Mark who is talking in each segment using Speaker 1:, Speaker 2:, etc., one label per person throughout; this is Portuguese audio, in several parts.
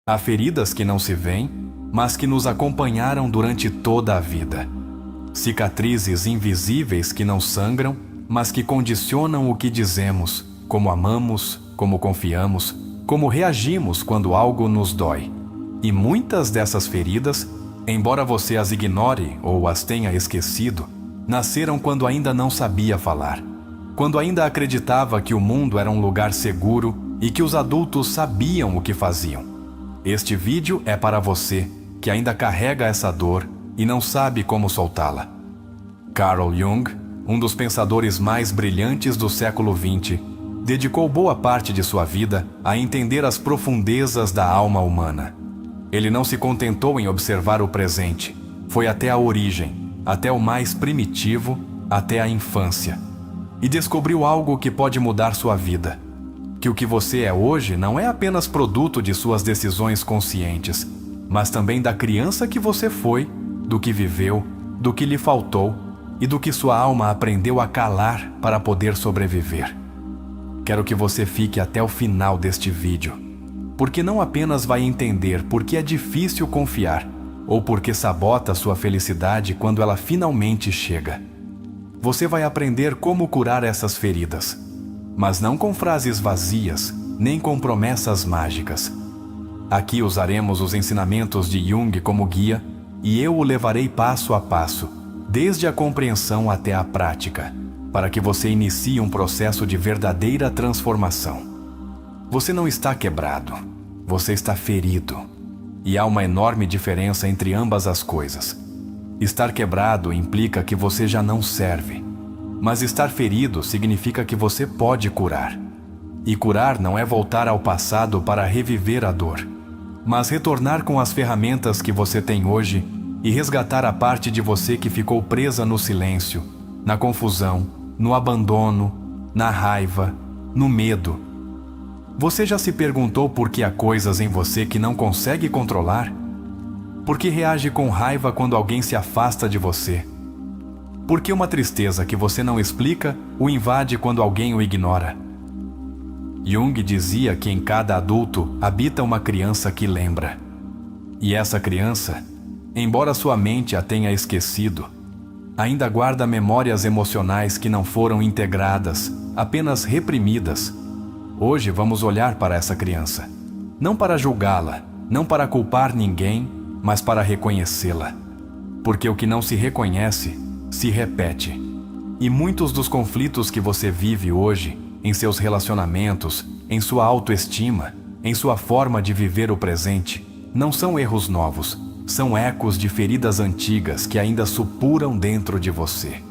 Speaker 1: Há feridas que não se veem, mas que nos acompanharam durante toda a vida. Cicatrizes invisíveis que não sangram, mas que condicionam o que dizemos, como amamos, como confiamos, como reagimos quando algo nos dói. E muitas dessas feridas, embora você as ignore ou as tenha esquecido, nasceram quando ainda não sabia falar, quando ainda acreditava que o mundo era um lugar seguro e que os adultos sabiam o que faziam. Este vídeo é para você que ainda carrega essa dor e não sabe como soltá-la. Carl Jung, um dos pensadores mais brilhantes do século XX, dedicou boa parte de sua vida a entender as profundezas da alma humana. Ele não se contentou em observar o presente, foi até a origem, até o mais primitivo, até a infância, e descobriu algo que pode mudar sua vida. Que o que você é hoje não é apenas produto de suas decisões conscientes, mas também da criança que você foi, do que viveu, do que lhe faltou e do que sua alma aprendeu a calar para poder sobreviver. Quero que você fique até o final deste vídeo, porque não apenas vai entender por que é difícil confiar ou porque sabota sua felicidade quando ela finalmente chega. Você vai aprender como curar essas feridas, mas não com frases vazias, nem com promessas mágicas. Aqui usaremos os ensinamentos de Jung como guia e eu o levarei passo a passo, desde a compreensão até a prática, para que você inicie um processo de verdadeira transformação. Você não está quebrado, você está ferido. E há uma enorme diferença entre ambas as coisas. Estar quebrado implica que você já não serve, mas estar ferido significa que você pode curar. E curar não é voltar ao passado para reviver a dor, mas retornar com as ferramentas que você tem hoje e resgatar a parte de você que ficou presa no silêncio, na confusão, no abandono, na raiva, no medo. Você já se perguntou por que há coisas em você que não consegue controlar? Por que reage com raiva quando alguém se afasta de você? Por que uma tristeza que você não explica o invade quando alguém o ignora? Jung dizia que em cada adulto habita uma criança que lembra. E essa criança, embora sua mente a tenha esquecido, ainda guarda memórias emocionais que não foram integradas, apenas reprimidas. Hoje vamos olhar para essa criança, não para julgá-la, não para culpar ninguém, mas para reconhecê-la. Porque o que não se reconhece, se repete. E muitos dos conflitos que você vive hoje, em seus relacionamentos, em sua autoestima, em sua forma de viver o presente, não são erros novos, são ecos de feridas antigas que ainda supuram dentro de você.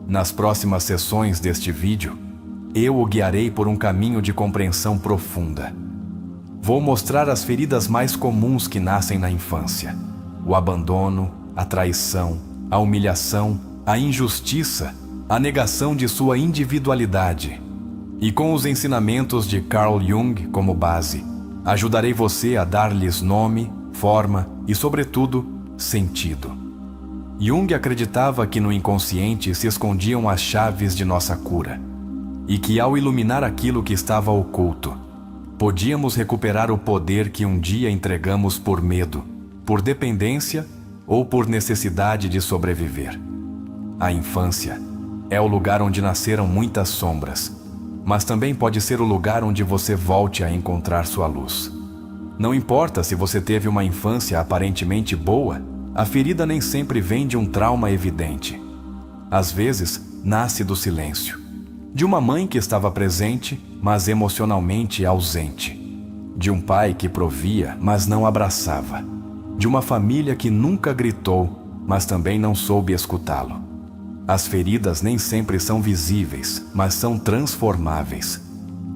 Speaker 1: Nas próximas sessões deste vídeo, eu o guiarei por um caminho de compreensão profunda. Vou mostrar as feridas mais comuns que nascem na infância: o abandono, a traição, a humilhação, a injustiça, a negação de sua individualidade. E com os ensinamentos de Carl Jung como base, ajudarei você a dar-lhes nome, forma e, sobretudo, sentido. Jung acreditava que no inconsciente se escondiam as chaves de nossa cura, e que ao iluminar aquilo que estava oculto, podíamos recuperar o poder que um dia entregamos por medo, por dependência ou por necessidade de sobreviver. A infância é o lugar onde nasceram muitas sombras, mas também pode ser o lugar onde você volte a encontrar sua luz. Não importa se você teve uma infância aparentemente boa, a ferida nem sempre vem de um trauma evidente. Às vezes, nasce do silêncio. De uma mãe que estava presente, mas emocionalmente ausente. De um pai que provia, mas não abraçava. De uma família que nunca gritou, mas também não soube escutá-lo. As feridas nem sempre são visíveis, mas são transformáveis.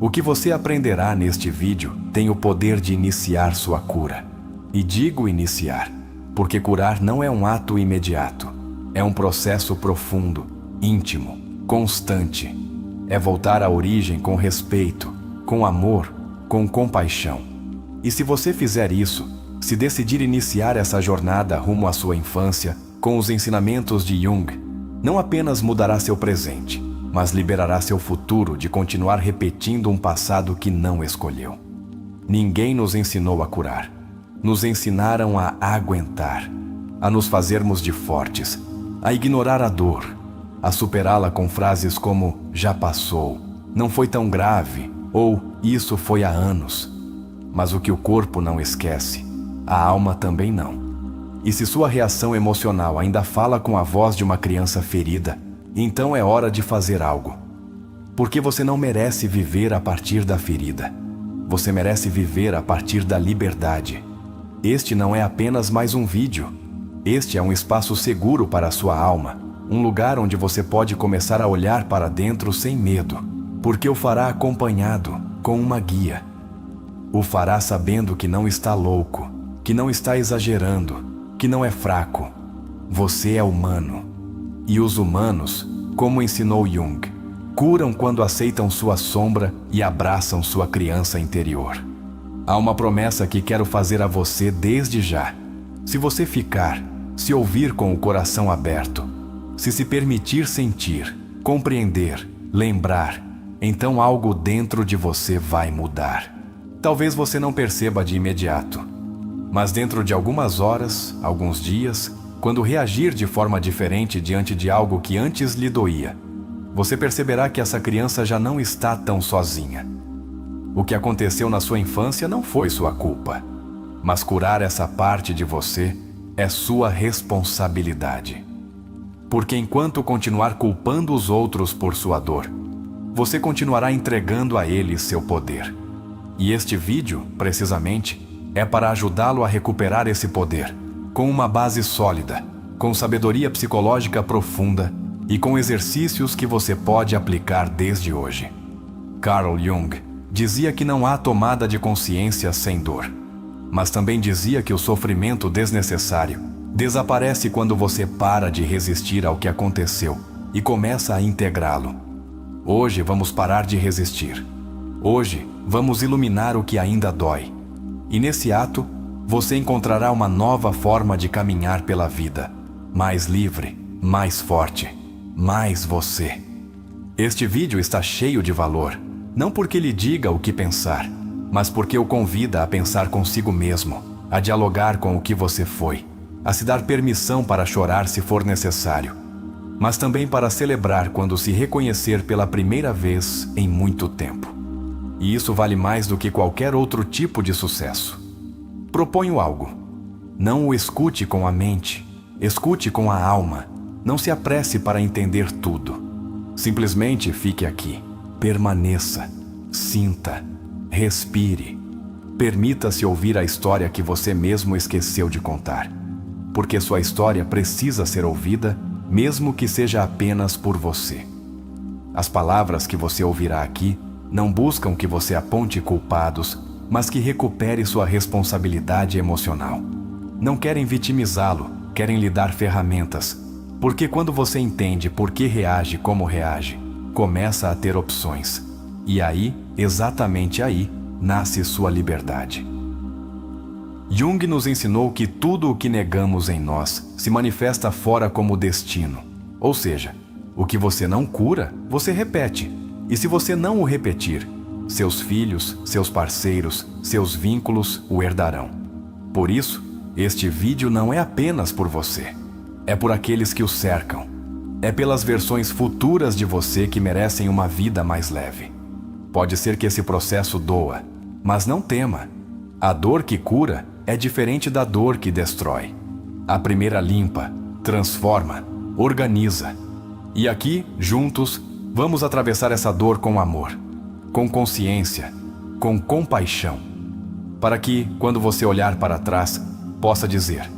Speaker 1: O que você aprenderá neste vídeo tem o poder de iniciar sua cura. E digo iniciar, porque curar não é um ato imediato. É um processo profundo, íntimo, constante. É voltar à origem com respeito, com amor, com compaixão. E se você fizer isso, se decidir iniciar essa jornada rumo à sua infância, com os ensinamentos de Jung, não apenas mudará seu presente, mas liberará seu futuro de continuar repetindo um passado que não escolheu. Ninguém nos ensinou a curar. nos ensinaram a aguentar, a nos fazermos de fortes, a ignorar a dor, a superá-la com frases como já passou, não foi tão grave ou isso foi há anos. Mas o que o corpo não esquece, a alma também não. E se sua reação emocional ainda fala com a voz de uma criança ferida, então é hora de fazer algo. Porque você não merece viver a partir da ferida. Você merece viver a partir da liberdade. Este não é apenas mais um vídeo. Este é um espaço seguro para a sua alma, um lugar onde você pode começar a olhar para dentro sem medo, porque o fará acompanhado com uma guia. O fará sabendo que não está louco, que não está exagerando, que não é fraco. Você é humano. E os humanos, como ensinou Jung, curam quando aceitam sua sombra e abraçam sua criança interior. Há uma promessa que quero fazer a você desde já. Se você ficar, se ouvir com o coração aberto, se permitir sentir, compreender, lembrar, então algo dentro de você vai mudar. Talvez você não perceba de imediato, mas dentro de algumas horas, alguns dias, quando reagir de forma diferente diante de algo que antes lhe doía, você perceberá que essa criança já não está tão sozinha. O que aconteceu na sua infância não foi sua culpa, mas curar essa parte de você é sua responsabilidade. Porque enquanto continuar culpando os outros por sua dor, você continuará entregando a eles seu poder. E este vídeo, precisamente, é para ajudá-lo a recuperar esse poder, com uma base sólida, com sabedoria psicológica profunda e com exercícios que você pode aplicar desde hoje. Carl Jung dizia que não há tomada de consciência sem dor, mas também dizia que o sofrimento desnecessário desaparece quando você para de resistir ao que aconteceu e começa a integrá-lo. Hoje vamos parar de resistir. Hoje vamos iluminar o que ainda dói. E nesse ato, você encontrará uma nova forma de caminhar pela vida, mais livre, mais forte, mais você. Este vídeo está cheio de valor, não porque lhe diga o que pensar, mas porque o convida a pensar consigo mesmo, a dialogar com o que você foi, a se dar permissão para chorar se for necessário, mas também para celebrar quando se reconhecer pela primeira vez em muito tempo. E isso vale mais do que qualquer outro tipo de sucesso. Proponho algo. Não o escute com a mente, escute com a alma. Não se apresse para entender tudo. Simplesmente fique aqui. Permaneça. Sinta. Respire. Permita-se ouvir a história que você mesmo esqueceu de contar. Porque sua história precisa ser ouvida, mesmo que seja apenas por você. As palavras que você ouvirá aqui não buscam que você aponte culpados, mas que recupere sua responsabilidade emocional. Não querem vitimizá-lo, querem lhe dar ferramentas, porque quando você entende por que reage como reage, começa a ter opções. E aí, exatamente aí, nasce sua liberdade. Jung nos ensinou que tudo o que negamos em nós se manifesta fora como destino. Ou seja, o que você não cura, você repete. E se você não o repetir, seus filhos, seus parceiros, seus vínculos o herdarão. Por isso, este vídeo não é apenas por você. É por aqueles que o cercam. É pelas versões futuras de você que merecem uma vida mais leve. Pode ser que esse processo doa, mas não tema. A dor que cura é diferente da dor que destrói. A primeira limpa, transforma, organiza. E aqui, juntos, vamos atravessar essa dor com amor, com consciência, com compaixão, para que, quando você olhar para trás, possa dizer: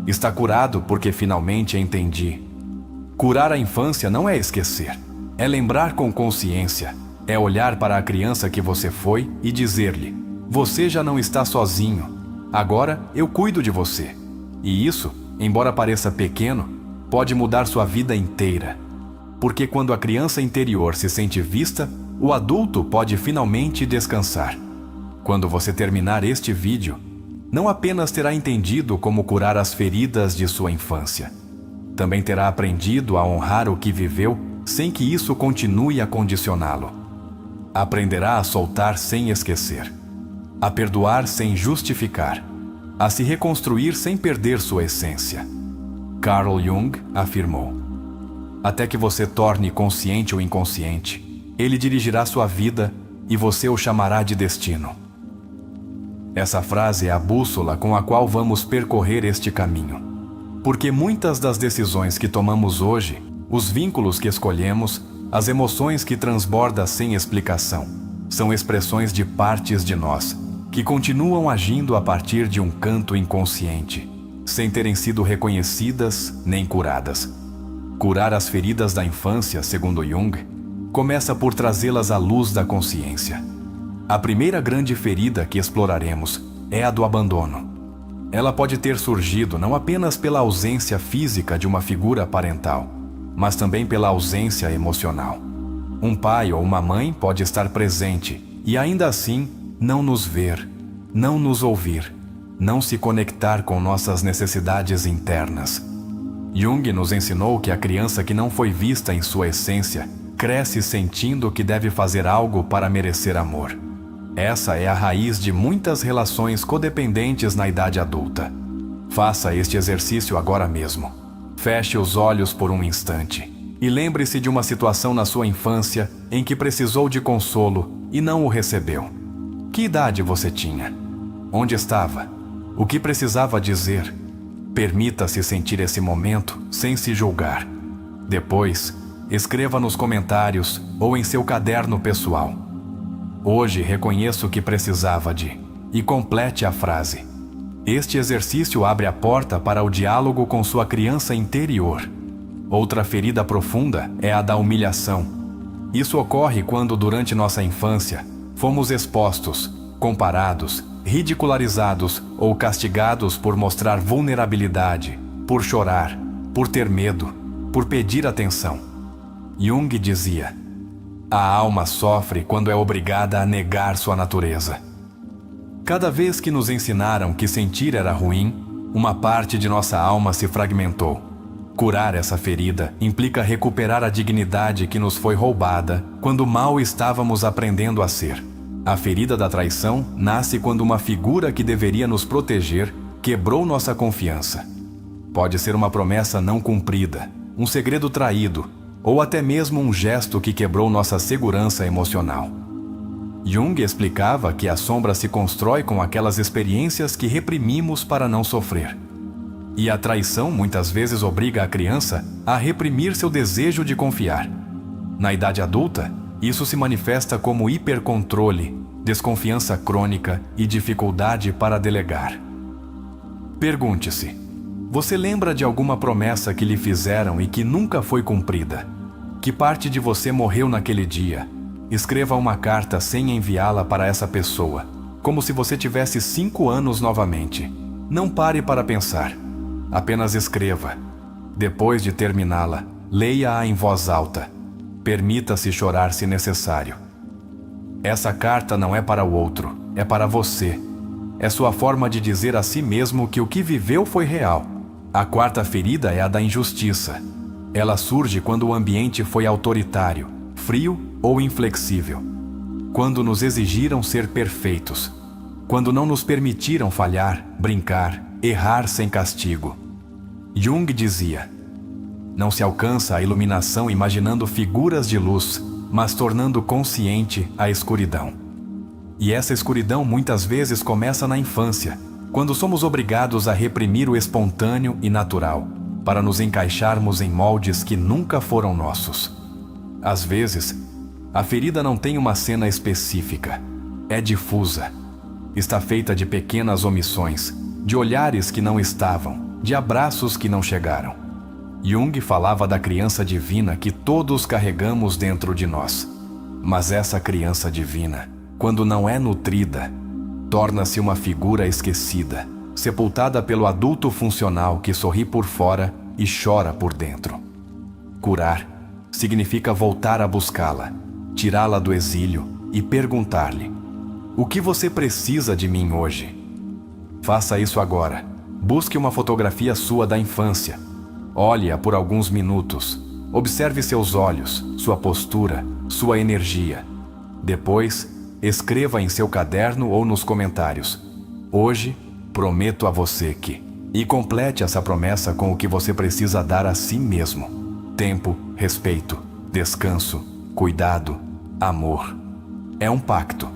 Speaker 1: está curado porque finalmente entendi. Curar a infância não é esquecer, é lembrar com consciência, é olhar para a criança que você foi e dizer-lhe: você já não está sozinho, agora eu cuido de você. E isso, embora pareça pequeno, pode mudar sua vida inteira. Porque quando a criança interior se sente vista, o adulto pode finalmente descansar. Quando você terminar este vídeo, não apenas terá entendido como curar as feridas de sua infância, também terá aprendido a honrar o que viveu sem que isso continue a condicioná-lo. Aprenderá a soltar sem esquecer, a perdoar sem justificar, a se reconstruir sem perder sua essência. Carl Jung afirmou: até que você torne consciente o inconsciente, ele dirigirá sua vida e você o chamará de destino. Essa frase é a bússola com a qual vamos percorrer este caminho. Porque muitas das decisões que tomamos hoje, os vínculos que escolhemos, as emoções que transbordam sem explicação, são expressões de partes de nós, que continuam agindo a partir de um canto inconsciente, sem terem sido reconhecidas nem curadas. Curar as feridas da infância, segundo Jung, começa por trazê-las à luz da consciência. A primeira grande ferida que exploraremos é a do abandono. Ela pode ter surgido não apenas pela ausência física de uma figura parental, mas também pela ausência emocional. Um pai ou uma mãe pode estar presente e ainda assim não nos ver, não nos ouvir, não se conectar com nossas necessidades internas. Jung nos ensinou que a criança que não foi vista em sua essência cresce sentindo que deve fazer algo para merecer amor. Essa é a raiz de muitas relações codependentes na idade adulta. Faça este exercício agora mesmo. Feche os olhos por um instante e lembre-se de uma situação na sua infância em que precisou de consolo e não o recebeu. Que idade você tinha? Onde estava? O que precisava dizer? Permita-se sentir esse momento sem se julgar. Depois, escreva nos comentários ou em seu caderno pessoal: hoje reconheço que precisava de... e complete a frase. Este exercício abre a porta para o diálogo com sua criança interior. Outra ferida profunda é a da humilhação. Isso ocorre quando, durante nossa infância, fomos expostos, comparados, ridicularizados ou castigados por mostrar vulnerabilidade, por chorar, por ter medo, por pedir atenção. Jung dizia: a alma sofre quando é obrigada a negar sua natureza. Cada vez que nos ensinaram que sentir era ruim, uma parte de nossa alma se fragmentou. Curar essa ferida implica recuperar a dignidade que nos foi roubada quando mal estávamos aprendendo a ser. A ferida da traição nasce quando uma figura que deveria nos proteger quebrou nossa confiança. Pode ser uma promessa não cumprida, um segredo traído, ou até mesmo um gesto que quebrou nossa segurança emocional. Jung explicava que a sombra se constrói com aquelas experiências que reprimimos para não sofrer. E a traição muitas vezes obriga a criança a reprimir seu desejo de confiar. Na idade adulta, isso se manifesta como hipercontrole, desconfiança crônica e dificuldade para delegar. Pergunte-se: você lembra de alguma promessa que lhe fizeram e que nunca foi cumprida? Que parte de você morreu naquele dia? Escreva uma carta sem enviá-la para essa pessoa, como se você tivesse 5 anos novamente. Não pare para pensar. Apenas escreva. Depois de terminá-la, leia-a em voz alta. Permita-se chorar se necessário. Essa carta não é para o outro, é para você. É sua forma de dizer a si mesmo que o que viveu foi real. A quarta ferida é a da injustiça. Ela surge quando o ambiente foi autoritário, frio ou inflexível. Quando nos exigiram ser perfeitos. Quando não nos permitiram falhar, brincar, errar sem castigo. Jung dizia: não se alcança a iluminação imaginando figuras de luz, mas tornando consciente a escuridão. E essa escuridão muitas vezes começa na infância, quando somos obrigados a reprimir o espontâneo e natural, para nos encaixarmos em moldes que nunca foram nossos. Às vezes, a ferida não tem uma cena específica, é difusa. Está feita de pequenas omissões, de olhares que não estavam, de abraços que não chegaram. Jung falava da criança divina que todos carregamos dentro de nós. Mas essa criança divina, quando não é nutrida, torna-se uma figura esquecida, sepultada pelo adulto funcional que sorri por fora e chora por dentro. Curar significa voltar a buscá-la, tirá-la do exílio e perguntar-lhe: o que você precisa de mim hoje? Faça isso agora. Busque uma fotografia sua da infância. Olhe-a por alguns minutos. Observe seus olhos, sua postura, sua energia. Depois, escreva em seu caderno ou nos comentários: hoje, prometo a você que... E complete essa promessa com o que você precisa dar a si mesmo: tempo, respeito, descanso, cuidado, amor. É um pacto.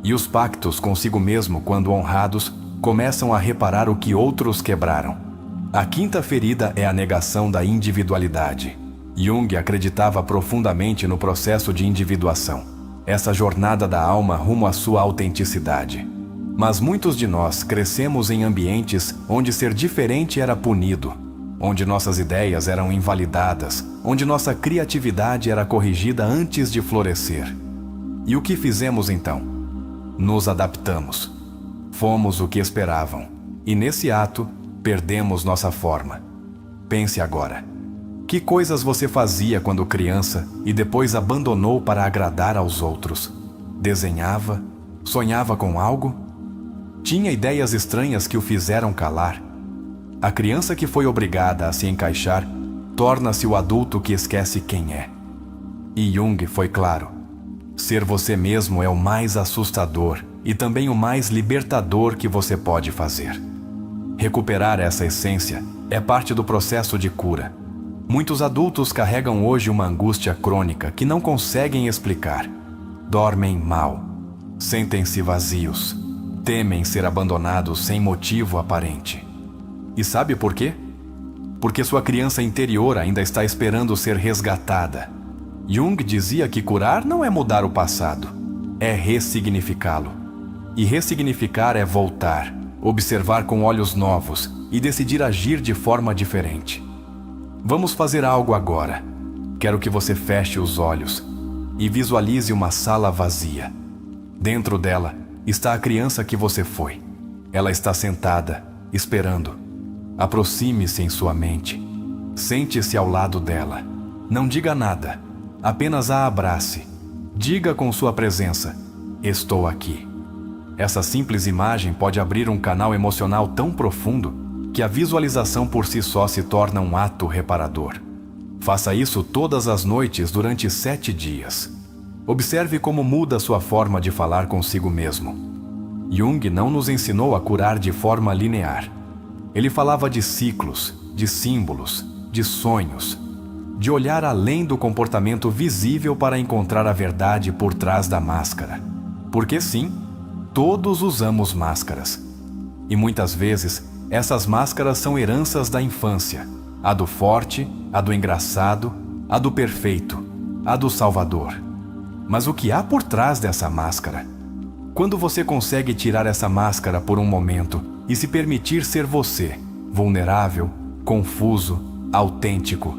Speaker 1: E os pactos consigo mesmo, quando honrados, começam a reparar o que outros quebraram. A quinta ferida é a negação da individualidade. Jung acreditava profundamente no processo de individuação, essa jornada da alma rumo à sua autenticidade. Mas muitos de nós crescemos em ambientes onde ser diferente era punido, onde nossas ideias eram invalidadas, onde nossa criatividade era corrigida antes de florescer. E o que fizemos então? Nos adaptamos. Fomos o que esperavam, e nesse ato, perdemos nossa forma. Pense agora. Que coisas você fazia quando criança e depois abandonou para agradar aos outros? Desenhava? Sonhava com algo? Tinha ideias estranhas que o fizeram calar? A criança que foi obrigada a se encaixar torna-se o adulto que esquece quem é. E Jung foi claro: ser você mesmo é o mais assustador e também o mais libertador que você pode fazer. Recuperar essa essência é parte do processo de cura. Muitos adultos carregam hoje uma angústia crônica que não conseguem explicar. Dormem mal, sentem-se vazios, temem ser abandonados sem motivo aparente. E sabe por quê? Porque sua criança interior ainda está esperando ser resgatada. Jung dizia que curar não é mudar o passado, é ressignificá-lo. E ressignificar é voltar, observar com olhos novos e decidir agir de forma diferente. Vamos fazer algo agora. Quero que você feche os olhos e visualize uma sala vazia. Dentro dela está a criança que você foi. Ela está sentada, esperando. Aproxime-se em sua mente. Sente-se ao lado dela. Não diga nada, apenas a abrace. Diga com sua presença: estou aqui. Essa simples imagem pode abrir um canal emocional tão profundo que a visualização por si só se torna um ato reparador. Faça isso todas as noites durante 7 dias. Observe como muda sua forma de falar consigo mesmo. Jung não nos ensinou a curar de forma linear. Ele falava de ciclos, de símbolos, de sonhos, de olhar além do comportamento visível para encontrar a verdade por trás da máscara. Porque sim, todos usamos máscaras. E muitas vezes, essas máscaras são heranças da infância. A do forte, a do engraçado, a do perfeito, a do salvador. Mas o que há por trás dessa máscara? Quando você consegue tirar essa máscara por um momento e se permitir ser você, vulnerável, confuso, autêntico,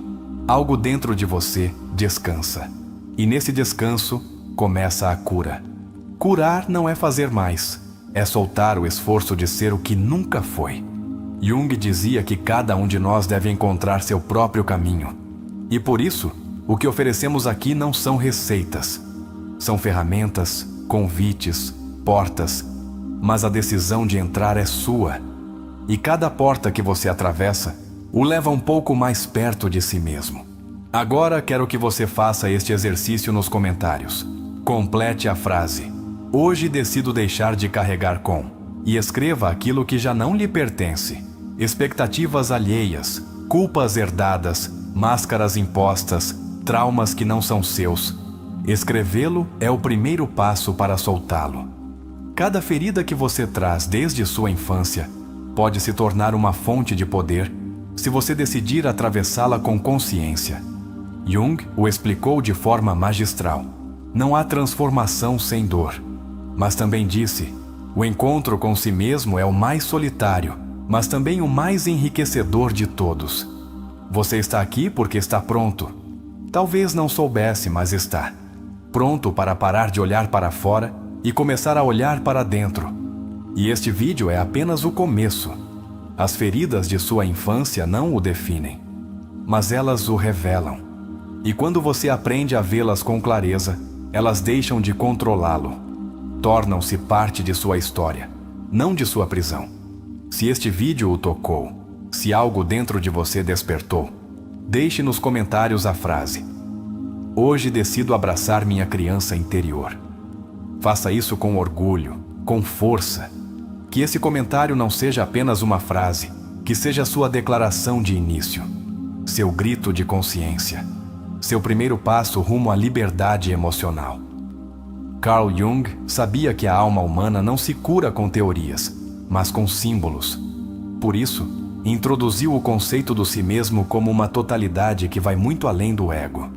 Speaker 1: algo dentro de você descansa. E nesse descanso começa a cura. Curar não é fazer mais, é soltar o esforço de ser o que nunca foi. Jung dizia que cada um de nós deve encontrar seu próprio caminho. E por isso, o que oferecemos aqui não são receitas. São ferramentas, convites, portas, mas a decisão de entrar é sua. E cada porta que você atravessa o leva um pouco mais perto de si mesmo. Agora quero que você faça este exercício nos comentários. Complete a frase: hoje decido deixar de carregar com, e escreva aquilo que já não lhe pertence. Expectativas alheias, culpas herdadas, máscaras impostas, traumas que não são seus. Escrevê-lo é o primeiro passo para soltá-lo. Cada ferida que você traz desde sua infância pode se tornar uma fonte de poder se você decidir atravessá-la com consciência. Jung o explicou de forma magistral. Não há transformação sem dor. Mas também disse: o encontro com si mesmo é o mais solitário, mas também o mais enriquecedor de todos. Você está aqui porque está pronto. Talvez não soubesse, mas está. Pronto para parar de olhar para fora e começar a olhar para dentro. E este vídeo é apenas o começo. As feridas de sua infância não o definem, mas elas o revelam. E quando você aprende a vê-las com clareza, elas deixam de controlá-lo. Tornam-se parte de sua história, não de sua prisão. Se este vídeo o tocou, se algo dentro de você despertou, deixe nos comentários a frase: hoje decido abraçar minha criança interior. Faça isso com orgulho, com força. Que esse comentário não seja apenas uma frase, que seja sua declaração de início, seu grito de consciência, seu primeiro passo rumo à liberdade emocional. Carl Jung sabia que a alma humana não se cura com teorias, mas com símbolos. Por isso, introduziu o conceito do si mesmo como uma totalidade que vai muito além do ego.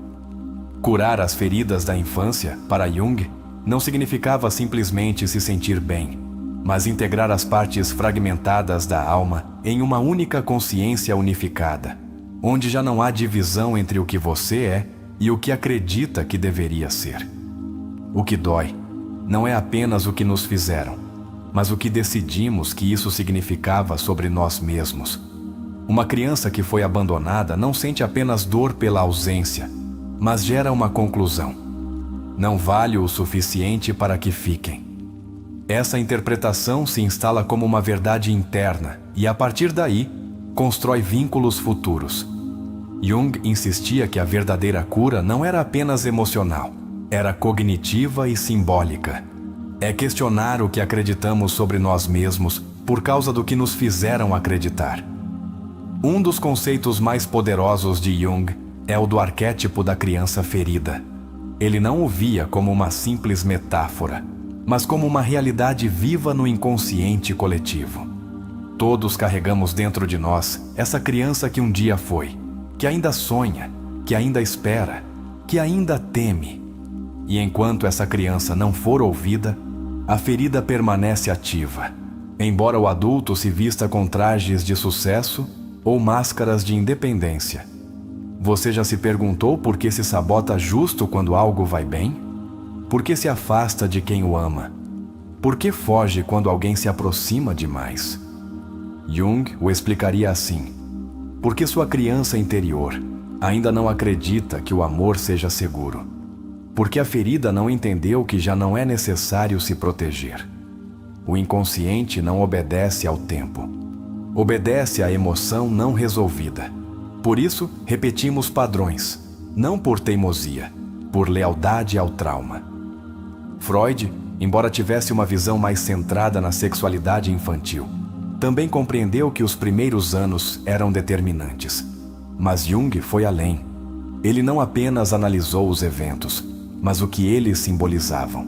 Speaker 1: Curar as feridas da infância, para Jung, não significava simplesmente se sentir bem, mas integrar as partes fragmentadas da alma em uma única consciência unificada, onde já não há divisão entre o que você é e o que acredita que deveria ser. O que dói não é apenas o que nos fizeram, mas o que decidimos que isso significava sobre nós mesmos. Uma criança que foi abandonada não sente apenas dor pela ausência, mas gera uma conclusão: não vale o suficiente para que fiquem. Essa interpretação se instala como uma verdade interna e, a partir daí, constrói vínculos futuros. Jung insistia que a verdadeira cura não era apenas emocional, era cognitiva e simbólica. É questionar o que acreditamos sobre nós mesmos por causa do que nos fizeram acreditar. Um dos conceitos mais poderosos de Jung é o do arquétipo da criança ferida. Ele não o via como uma simples metáfora, mas como uma realidade viva no inconsciente coletivo. Todos carregamos dentro de nós essa criança que um dia foi, que ainda sonha, que ainda espera, que ainda teme. E enquanto essa criança não for ouvida, a ferida permanece ativa, embora o adulto se vista com trajes de sucesso ou máscaras de independência. Você já se perguntou por que se sabota justo quando algo vai bem? Por que se afasta de quem o ama? Por que foge quando alguém se aproxima demais? Jung o explicaria assim: porque sua criança interior ainda não acredita que o amor seja seguro. Porque a ferida não entendeu que já não é necessário se proteger. O inconsciente não obedece ao tempo. Obedece à emoção não resolvida. Por isso, repetimos padrões, não por teimosia, por lealdade ao trauma. Freud, embora tivesse uma visão mais centrada na sexualidade infantil, também compreendeu que os primeiros anos eram determinantes. Mas Jung foi além. Ele não apenas analisou os eventos, mas o que eles simbolizavam.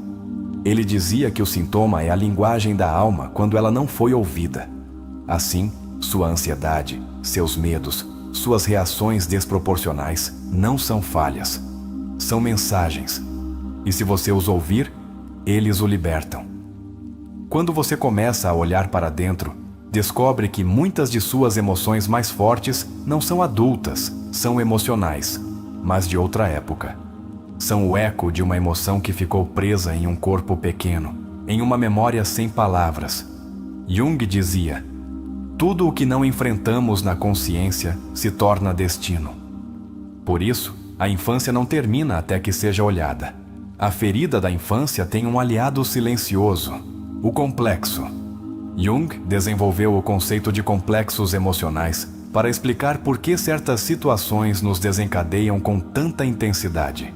Speaker 1: Ele dizia que o sintoma é a linguagem da alma quando ela não foi ouvida. Assim, sua ansiedade, seus medos, suas reações desproporcionais não são falhas, são mensagens. E se você os ouvir, eles o libertam. Quando você começa a olhar para dentro, descobre que muitas de suas emoções mais fortes não são adultas, são emocionais, mas de outra época. São o eco de uma emoção que ficou presa em um corpo pequeno, em uma memória sem palavras. Jung dizia: tudo o que não enfrentamos na consciência se torna destino. Por isso, a infância não termina até que seja olhada. A ferida da infância tem um aliado silencioso, o complexo. Jung desenvolveu o conceito de complexos emocionais para explicar por que certas situações nos desencadeiam com tanta intensidade.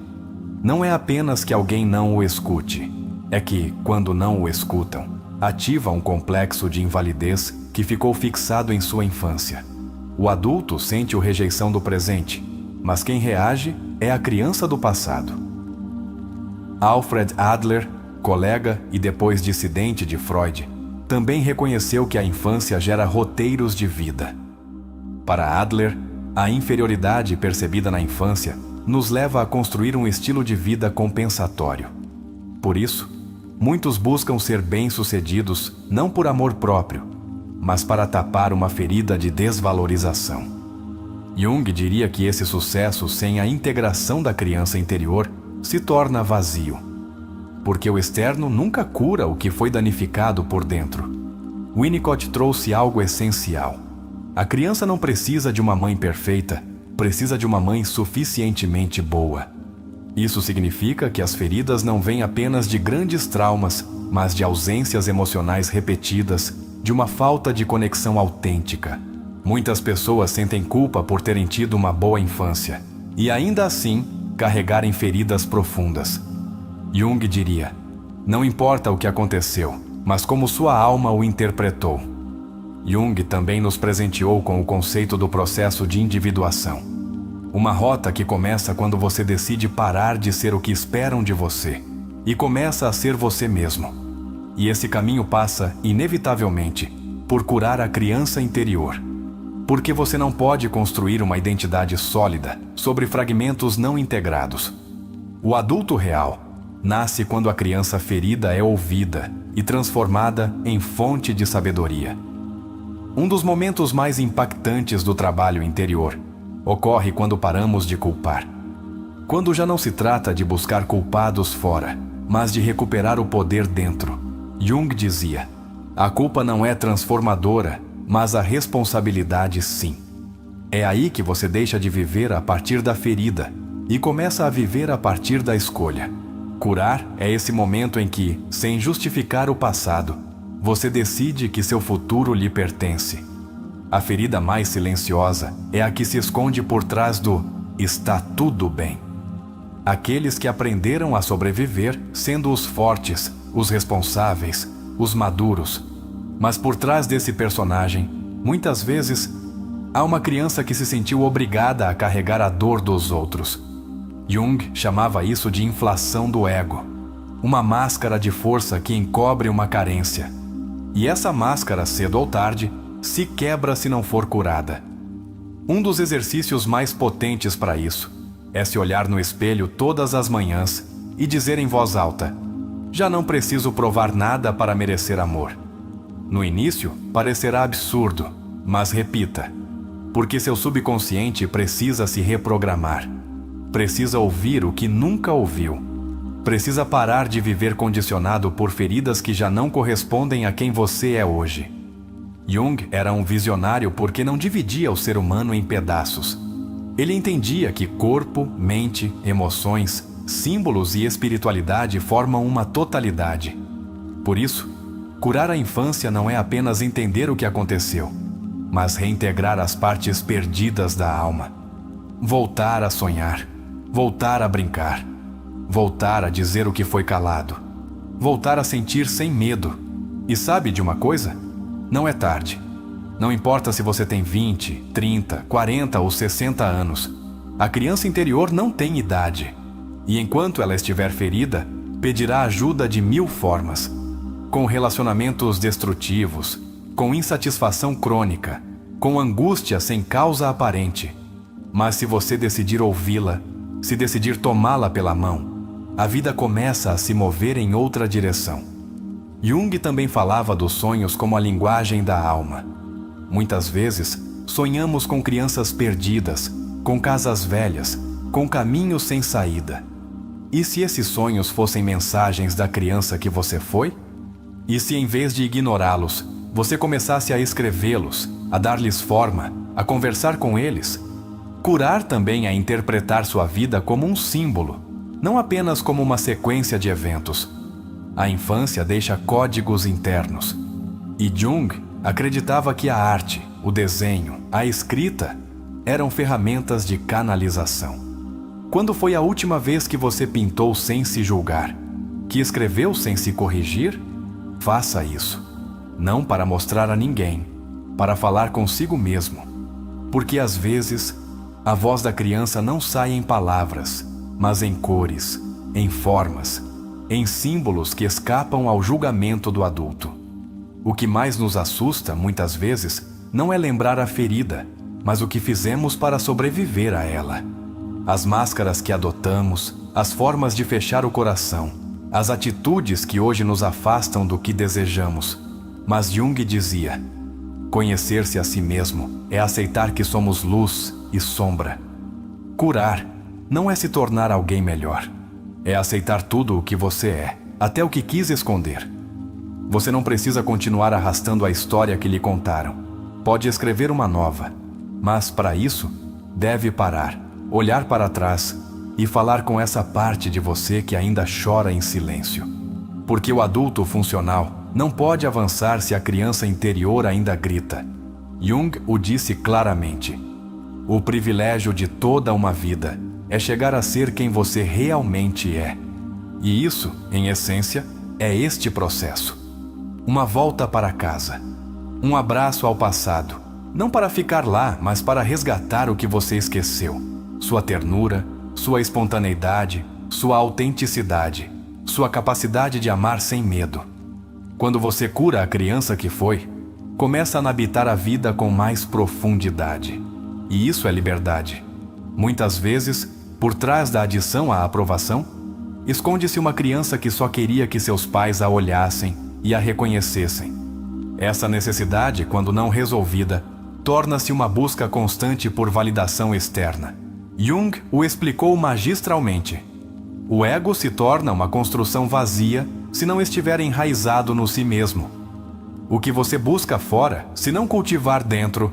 Speaker 1: Não é apenas que alguém não o escute, é que, quando não o escutam, ativa um complexo de invalidez que ficou fixado em sua infância. O adulto sente a rejeição do presente, mas quem reage é a criança do passado. Alfred Adler, colega e depois dissidente de Freud, também reconheceu que a infância gera roteiros de vida. Para Adler, a inferioridade percebida na infância nos leva a construir um estilo de vida compensatório. Por isso, muitos buscam ser bem-sucedidos não por amor próprio, mas para tapar uma ferida de desvalorização. Jung diria que esse sucesso sem a integração da criança interior se torna vazio, porque o externo nunca cura o que foi danificado por dentro. Winnicott trouxe algo essencial. A criança não precisa de uma mãe perfeita, precisa de uma mãe suficientemente boa. Isso significa que as feridas não vêm apenas de grandes traumas, mas de ausências emocionais repetidas, de uma falta de conexão autêntica. Muitas pessoas sentem culpa por terem tido uma boa infância e ainda assim carregarem feridas profundas. Jung diria: não importa o que aconteceu, mas como sua alma o interpretou. Jung também nos presenteou com o conceito do processo de individuação. Uma rota que começa quando você decide parar de ser o que esperam de você e começa a ser você mesmo. E esse caminho passa, inevitavelmente, por curar a criança interior. Porque você não pode construir uma identidade sólida sobre fragmentos não integrados. O adulto real nasce quando a criança ferida é ouvida e transformada em fonte de sabedoria. Um dos momentos mais impactantes do trabalho interior ocorre quando paramos de culpar. Quando já não se trata de buscar culpados fora, mas de recuperar o poder dentro. Jung dizia: a culpa não é transformadora, mas a responsabilidade sim. É aí que você deixa de viver a partir da ferida e começa a viver a partir da escolha. Curar é esse momento em que, sem justificar o passado, você decide que seu futuro lhe pertence. A ferida mais silenciosa é a que se esconde por trás do "está tudo bem". Aqueles que aprenderam a sobreviver sendo os fortes, os responsáveis, os maduros. Mas por trás desse personagem, muitas vezes, há uma criança que se sentiu obrigada a carregar a dor dos outros. Jung chamava isso de inflação do ego, uma máscara de força que encobre uma carência. E essa máscara, cedo ou tarde, se quebra se não for curada. Um dos exercícios mais potentes para isso é se olhar no espelho todas as manhãs e dizer em voz alta: já não preciso provar nada para merecer amor. No início, parecerá absurdo, mas repita, porque seu subconsciente precisa se reprogramar. Precisa ouvir o que nunca ouviu. Precisa parar de viver condicionado por feridas que já não correspondem a quem você é hoje. Jung era um visionário porque não dividia o ser humano em pedaços. Ele entendia que corpo, mente, emoções, símbolos e espiritualidade formam uma totalidade. Por isso, curar a infância não é apenas entender o que aconteceu, mas reintegrar as partes perdidas da alma. Voltar a sonhar, voltar a brincar, voltar a dizer o que foi calado, voltar a sentir sem medo. E sabe de uma coisa? Não é tarde. Não importa se você tem 20, 30, 40 ou 60 anos. A criança interior não tem idade. E enquanto ela estiver ferida, pedirá ajuda de 1000 formas. Com relacionamentos destrutivos, com insatisfação crônica, com angústia sem causa aparente. Mas se você decidir ouvi-la, se decidir tomá-la pela mão, a vida começa a se mover em outra direção. Jung também falava dos sonhos como a linguagem da alma. Muitas vezes, sonhamos com crianças perdidas, com casas velhas, com caminhos sem saída. E se esses sonhos fossem mensagens da criança que você foi? E se em vez de ignorá-los, você começasse a escrevê-los, a dar-lhes forma, a conversar com eles? Curar também é interpretar sua vida como um símbolo, não apenas como uma sequência de eventos. A infância deixa códigos internos. E Jung acreditava que a arte, o desenho, a escrita eram ferramentas de canalização. Quando foi a última vez que você pintou sem se julgar? Que escreveu sem se corrigir? Faça isso. Não para mostrar a ninguém, para falar consigo mesmo. Porque às vezes, a voz da criança não sai em palavras, mas em cores, em formas, em símbolos que escapam ao julgamento do adulto. O que mais nos assusta, muitas vezes, não é lembrar a ferida, mas o que fizemos para sobreviver a ela. As máscaras que adotamos, as formas de fechar o coração, as atitudes que hoje nos afastam do que desejamos. Mas Jung dizia: conhecer-se a si mesmo é aceitar que somos luz e sombra. Curar não é se tornar alguém melhor. É aceitar tudo o que você é, até o que quis esconder. Você não precisa continuar arrastando a história que lhe contaram. Pode escrever uma nova, mas para isso, deve parar, olhar para trás e falar com essa parte de você que ainda chora em silêncio. Porque o adulto funcional não pode avançar se a criança interior ainda grita. Jung o disse claramente: o privilégio de toda uma vida é chegar a ser quem você realmente é. E isso, em essência, é este processo. uma volta para casa, um abraço ao passado, não para ficar lá, mas para resgatar o que você esqueceu, sua ternura, sua espontaneidade, sua autenticidade, sua capacidade de amar sem medo. Quando você cura a criança que foi, começa a habitar a vida com mais profundidade. E isso é liberdade. Muitas vezes, por trás da adição à aprovação, esconde-se uma criança que só queria que seus pais a olhassem e a reconhecessem. Essa necessidade, quando não resolvida, torna-se uma busca constante por validação externa. Jung o explicou magistralmente. O ego se torna uma construção vazia se não estiver enraizado no si mesmo. O que você busca fora, se não cultivar dentro,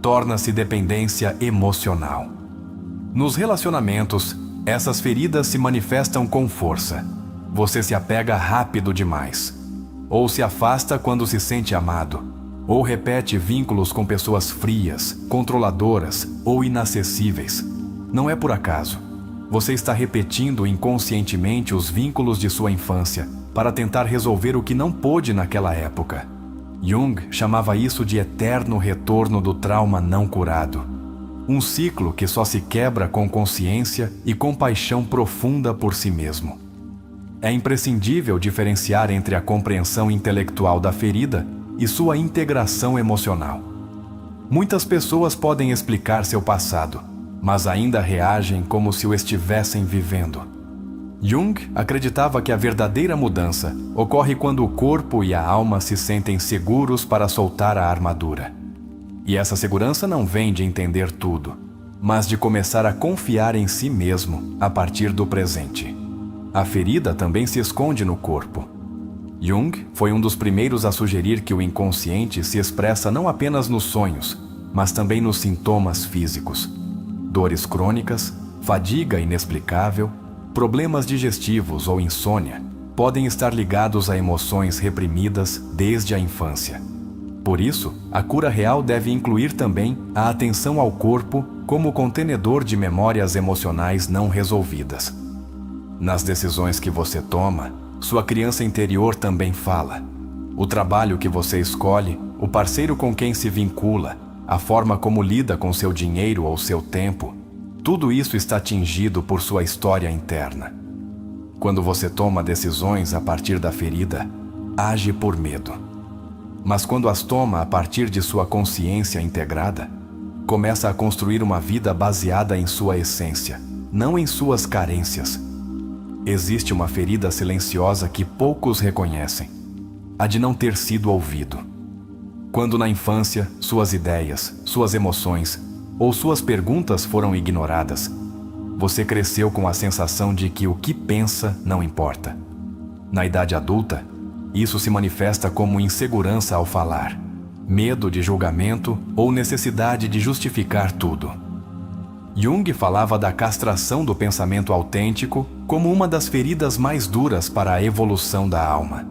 Speaker 1: torna-se dependência emocional. Nos relacionamentos, essas feridas se manifestam com força. Você se apega rápido demais, ou se afasta quando se sente amado, ou repete vínculos com pessoas frias, controladoras ou inacessíveis. Não é por acaso. Você está repetindo inconscientemente os vínculos de sua infância para tentar resolver o que não pôde naquela época. Jung chamava isso de eterno retorno do trauma não curado. Um ciclo que só se quebra com consciência e compaixão profunda por si mesmo. É imprescindível diferenciar entre a compreensão intelectual da ferida e sua integração emocional. Muitas pessoas podem explicar seu passado, mas ainda reagem como se o estivessem vivendo. Jung acreditava que a verdadeira mudança ocorre quando o corpo e a alma se sentem seguros para soltar a armadura. E essa segurança não vem de entender tudo, mas de começar a confiar em si mesmo a partir do presente. A ferida também se esconde no corpo. Jung foi um dos primeiros a sugerir que o inconsciente se expressa não apenas nos sonhos, mas também nos sintomas físicos. Dores crônicas, fadiga inexplicável, problemas digestivos ou insônia podem estar ligados a emoções reprimidas desde a infância. Por isso, a cura real deve incluir também a atenção ao corpo como contenedor de memórias emocionais não resolvidas. Nas decisões que você toma, sua criança interior também fala. O trabalho que você escolhe, o parceiro com quem se vincula, a forma como lida com seu dinheiro ou seu tempo, tudo isso está tingido por sua história interna. Quando você toma decisões a partir da ferida, age por medo. Mas quando as toma a partir de sua consciência integrada, começa a construir uma vida baseada em sua essência, não em suas carências. Existe uma ferida silenciosa que poucos reconhecem, a de não ter sido ouvido. Quando na infância, suas ideias, suas emoções ou suas perguntas foram ignoradas, você cresceu com a sensação de que o que pensa não importa. Na idade adulta, isso se manifesta como insegurança ao falar, medo de julgamento ou necessidade de justificar tudo. Jung falava da castração do pensamento autêntico como uma das feridas mais duras para a evolução da alma.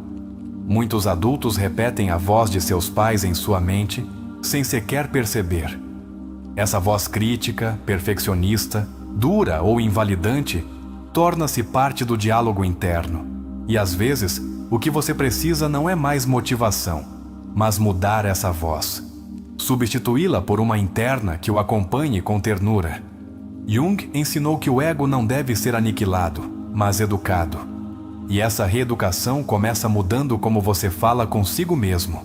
Speaker 1: Muitos adultos repetem a voz de seus pais em sua mente sem sequer perceber. Essa voz crítica, perfeccionista, dura ou invalidante torna-se parte do diálogo interno. E às vezes, o que você precisa não é mais motivação, mas mudar essa voz. Substituí-la por uma interna que o acompanhe com ternura. Jung ensinou que o ego não deve ser aniquilado, mas educado. E essa reeducação começa mudando como você fala consigo mesmo.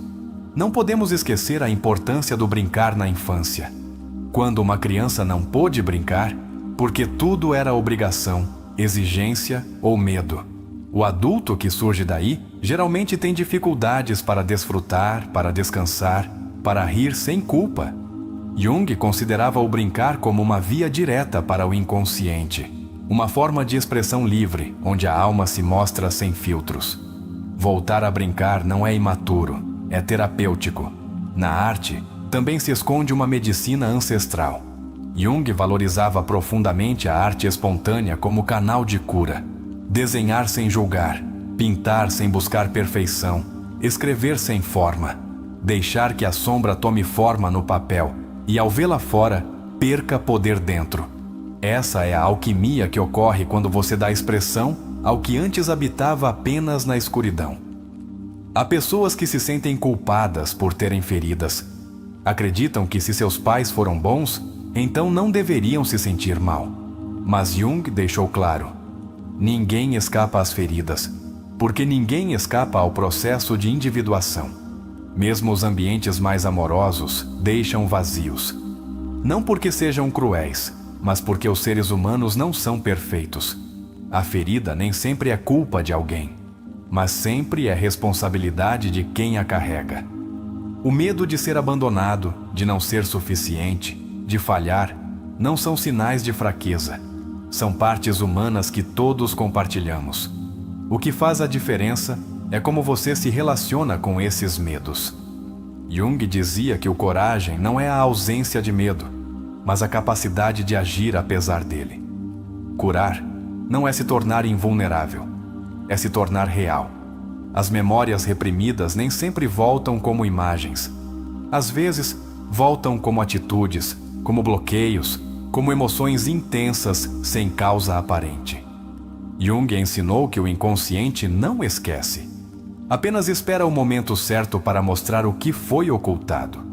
Speaker 1: Não podemos esquecer a importância do brincar na infância. Quando uma criança não pôde brincar, porque tudo era obrigação, exigência ou medo. O adulto que surge daí geralmente tem dificuldades para desfrutar, para descansar, para rir sem culpa. Jung considerava o brincar como uma via direta para o inconsciente, uma forma de expressão livre, onde a alma se mostra sem filtros. Voltar a brincar não é imaturo, é terapêutico. Na arte, também se esconde uma medicina ancestral. Jung valorizava profundamente a arte espontânea como canal de cura. Desenhar sem julgar, pintar sem buscar perfeição, escrever sem forma, deixar que a sombra tome forma no papel e, ao vê-la fora, perca poder dentro. Essa é a alquimia que ocorre quando você dá expressão ao que antes habitava apenas na escuridão. Há pessoas que se sentem culpadas por terem feridas. Acreditam que se seus pais foram bons, então não deveriam se sentir mal. Mas Jung deixou claro: ninguém escapa às feridas, porque ninguém escapa ao processo de individuação. Mesmo os ambientes mais amorosos deixam vazios. Não porque sejam cruéis, mas porque os seres humanos não são perfeitos. A ferida nem sempre é culpa de alguém, mas sempre é responsabilidade de quem a carrega. O medo de ser abandonado, de não ser suficiente, de falhar, não são sinais de fraqueza. São partes humanas que todos compartilhamos. O que faz a diferença é como você se relaciona com esses medos. Jung dizia que o coragem não é a ausência de medo, mas a capacidade de agir apesar dele. Curar não é se tornar invulnerável, é se tornar real. As memórias reprimidas nem sempre voltam como imagens. Às vezes, voltam como atitudes, como bloqueios, como emoções intensas sem causa aparente. Jung ensinou que o inconsciente não esquece. Apenas espera o momento certo para mostrar o que foi ocultado.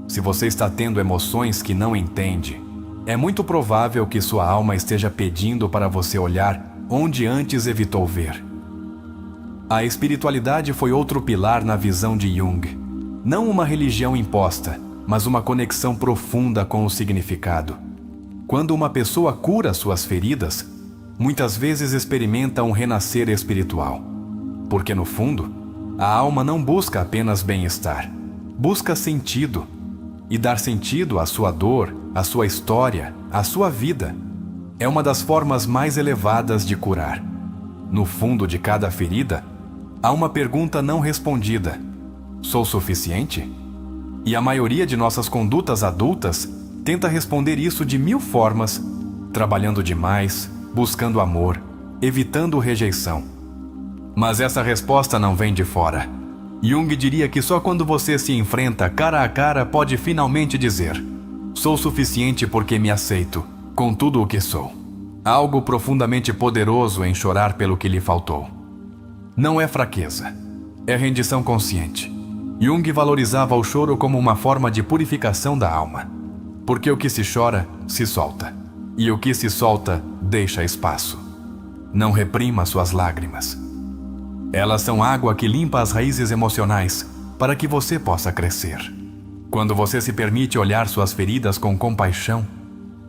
Speaker 1: Se você está tendo emoções que não entende, é muito provável que sua alma esteja pedindo para você olhar onde antes evitou ver. A espiritualidade foi outro pilar na visão de Jung. Não uma religião imposta, mas uma conexão profunda com o significado. Quando uma pessoa cura suas feridas, muitas vezes experimenta um renascer espiritual. Porque no fundo, a alma não busca apenas bem-estar, busca sentido. E dar sentido à sua dor, à sua história, à sua vida, é uma das formas mais elevadas de curar. No fundo de cada ferida, há uma pergunta não respondida: sou suficiente? E a maioria de nossas condutas adultas tenta responder isso de 1000 formas, trabalhando demais, buscando amor, evitando rejeição. Mas essa resposta não vem de fora. Jung diria que só quando você se enfrenta cara a cara pode finalmente dizer: sou suficiente porque me aceito, com tudo o que sou. Há algo profundamente poderoso em chorar pelo que lhe faltou. Não é fraqueza, é rendição consciente. Jung valorizava o choro como uma forma de purificação da alma. Porque o que se chora, se solta. E o que se solta, deixa espaço. Não reprima suas lágrimas. Elas são água que limpa as raízes emocionais para que você possa crescer. Quando você se permite olhar suas feridas com compaixão,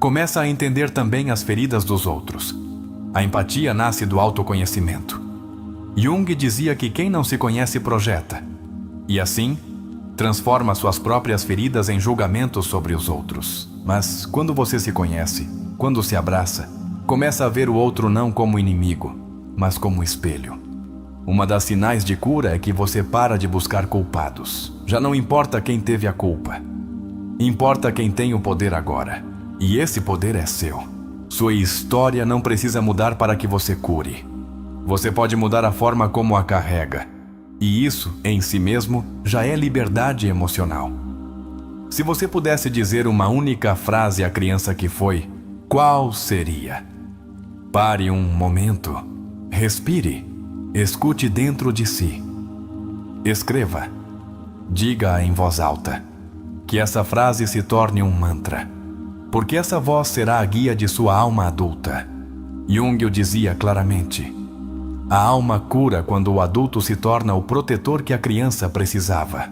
Speaker 1: começa a entender também as feridas dos outros. A empatia nasce do autoconhecimento. Jung dizia que quem não se conhece projeta, e assim, transforma suas próprias feridas em julgamentos sobre os outros. Mas quando você se conhece, quando se abraça, começa a ver o outro não como inimigo, mas como espelho. Uma das sinais de cura é que você para de buscar culpados. Já não importa quem teve a culpa. Importa quem tem o poder agora. E esse poder é seu. Sua história não precisa mudar para que você cure. Você pode mudar a forma como a carrega. E isso, em si mesmo, já é liberdade emocional. Se você pudesse dizer uma única frase à criança que foi, qual seria? Pare um momento. Respire. Escute dentro de si. Escreva. Diga em voz alta. Que essa frase se torne um mantra. Porque essa voz será a guia de sua alma adulta. Jung o dizia claramente. A alma cura quando o adulto se torna o protetor que a criança precisava.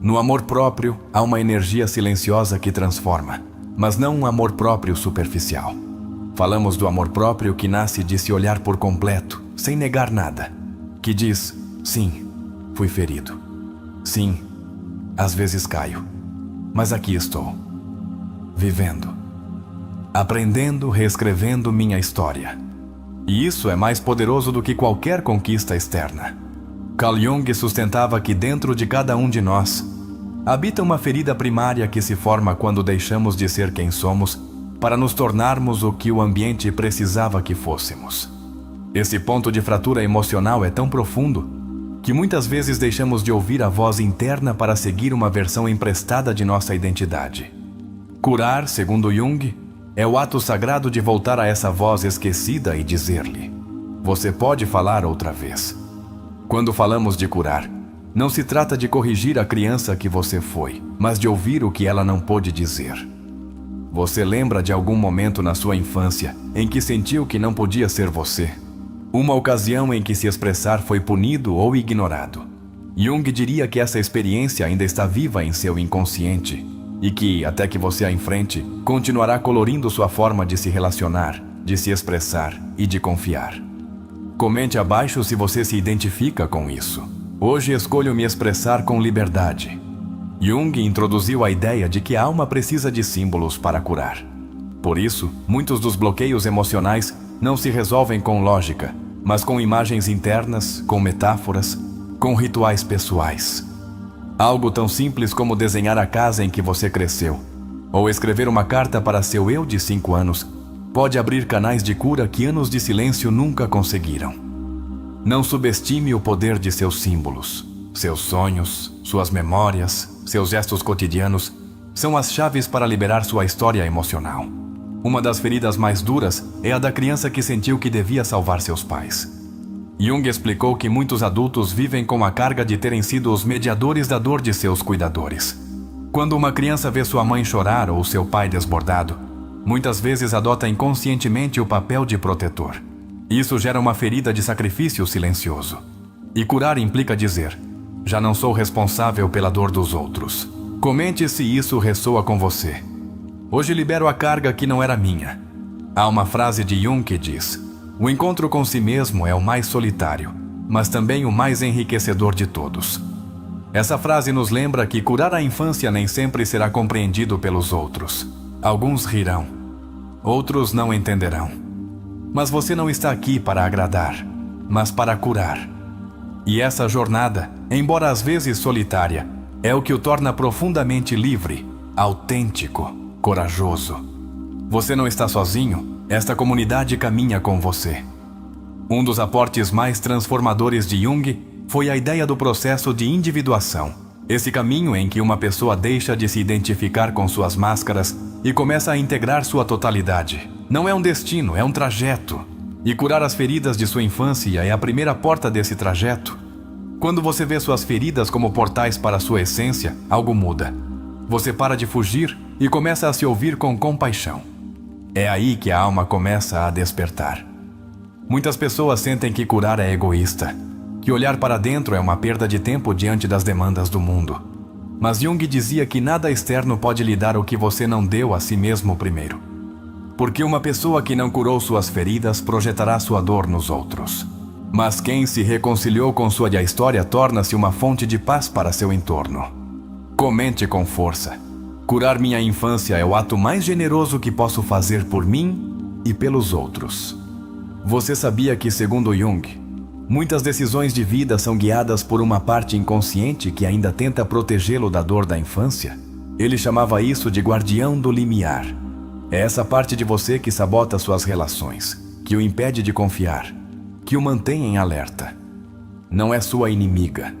Speaker 1: No amor próprio, há uma energia silenciosa que transforma, mas não um amor próprio superficial. Falamos do amor próprio que nasce de se olhar por completo, sem negar nada. Que diz, sim, fui ferido. Sim, às vezes caio. Mas aqui estou. Vivendo. Aprendendo, reescrevendo minha história. E isso é mais poderoso do que qualquer conquista externa. Carl Jung sustentava que dentro de cada um de nós habita uma ferida primária que se forma quando deixamos de ser quem somos para nos tornarmos o que o ambiente precisava que fôssemos. Esse ponto de fratura emocional é tão profundo que muitas vezes deixamos de ouvir a voz interna para seguir uma versão emprestada de nossa identidade. Curar, segundo Jung, é o ato sagrado de voltar a essa voz esquecida e dizer-lhe: você pode falar outra vez. Quando falamos de curar, Não se trata de corrigir a criança que você foi, mas de ouvir o que ela não pôde dizer. Você lembra de algum momento na sua infância em que sentiu que não podia ser você? Uma ocasião em que se expressar foi punido ou ignorado. Jung diria que essa experiência ainda está viva em seu inconsciente e que, até que você a enfrente, continuará colorindo sua forma de se relacionar, de se expressar e de confiar. Comente abaixo se você se identifica com isso. Hoje escolho me expressar com liberdade. Jung introduziu a ideia de que a alma precisa de símbolos para curar. Por isso, muitos dos bloqueios emocionais não se resolvem com lógica, mas com imagens internas, com metáforas, com rituais pessoais. Algo tão simples como desenhar a casa em que você cresceu, ou escrever uma carta para seu eu de 5 anos, pode abrir canais de cura que anos de silêncio nunca conseguiram. Não subestime o poder de seus símbolos. Seus sonhos, suas memórias, seus gestos cotidianos são as chaves para liberar sua história emocional. Uma das feridas mais duras é a da criança que sentiu que devia salvar seus pais. Jung explicou que muitos adultos vivem com a carga de terem sido os mediadores da dor de seus cuidadores. Quando uma criança vê sua mãe chorar ou seu pai desbordado, muitas vezes adota inconscientemente o papel de protetor. Isso gera uma ferida de sacrifício silencioso. E curar implica dizer: já não sou responsável pela dor dos outros. Comente se isso ressoa com você. Hoje libero a carga que não era minha. Há uma frase de Jung que diz: o encontro com si mesmo é o mais solitário, mas também o mais enriquecedor de todos. Essa frase nos lembra que curar a infância nem sempre será compreendido pelos outros. Alguns rirão, outros não entenderão. Mas você não está aqui para agradar, mas para curar. E essa jornada, embora às vezes solitária, é o que o torna profundamente livre, autêntico, corajoso. Você não está sozinho, esta comunidade caminha com você. Um dos aportes mais transformadores de Jung foi a ideia do processo de individuação. Esse caminho em que uma pessoa deixa de se identificar com suas máscaras e começa a integrar sua totalidade. Não é um destino, é um trajeto. E curar as feridas de sua infância é a primeira porta desse trajeto. Quando você vê suas feridas como portais para sua essência, algo muda. Você para de fugir e começa a se ouvir com compaixão. É aí que a alma começa a despertar. Muitas pessoas sentem que curar é egoísta, que olhar para dentro é uma perda de tempo diante das demandas do mundo. Mas Jung dizia que nada externo pode lhe dar o que você não deu a si mesmo primeiro. Porque uma pessoa que não curou suas feridas projetará sua dor nos outros. Mas quem se reconciliou com sua história torna-se uma fonte de paz para seu entorno. Comente com força: curar minha infância é o ato mais generoso que posso fazer por mim e pelos outros. Você sabia que, segundo Jung, muitas decisões de vida são guiadas por uma parte inconsciente que ainda tenta protegê-lo da dor da infância? Ele chamava isso de guardião do limiar. É essa parte de você que sabota suas relações, que o impede de confiar, que o mantém em alerta. Não é sua inimiga.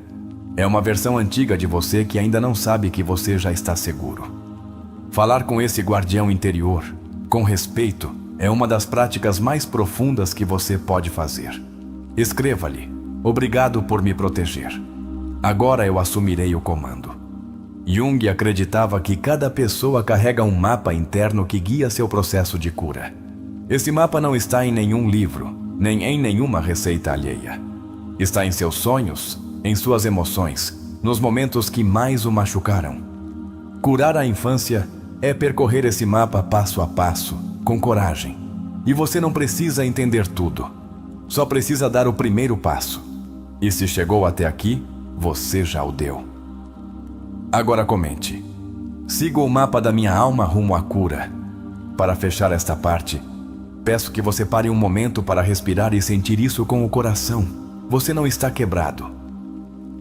Speaker 1: É uma versão antiga de você que ainda não sabe que você já está seguro. Falar com esse guardião interior, com respeito, é uma das práticas mais profundas que você pode fazer. Escreva-lhe: obrigado por me proteger. Agora eu assumirei o comando. Jung acreditava que cada pessoa carrega um mapa interno que guia seu processo de cura. Esse mapa não está em nenhum livro, nem em nenhuma receita alheia. Está em seus sonhos, em suas emoções, nos momentos que mais o machucaram. Curar a infância é percorrer esse mapa passo a passo, com coragem. E você não precisa entender tudo. Só precisa dar o primeiro passo. E se chegou até aqui, você já o deu. Agora comente: sigo o mapa da minha alma rumo à cura. Para fechar esta parte, peço que você pare um momento para respirar e sentir isso com o coração. Você não está quebrado.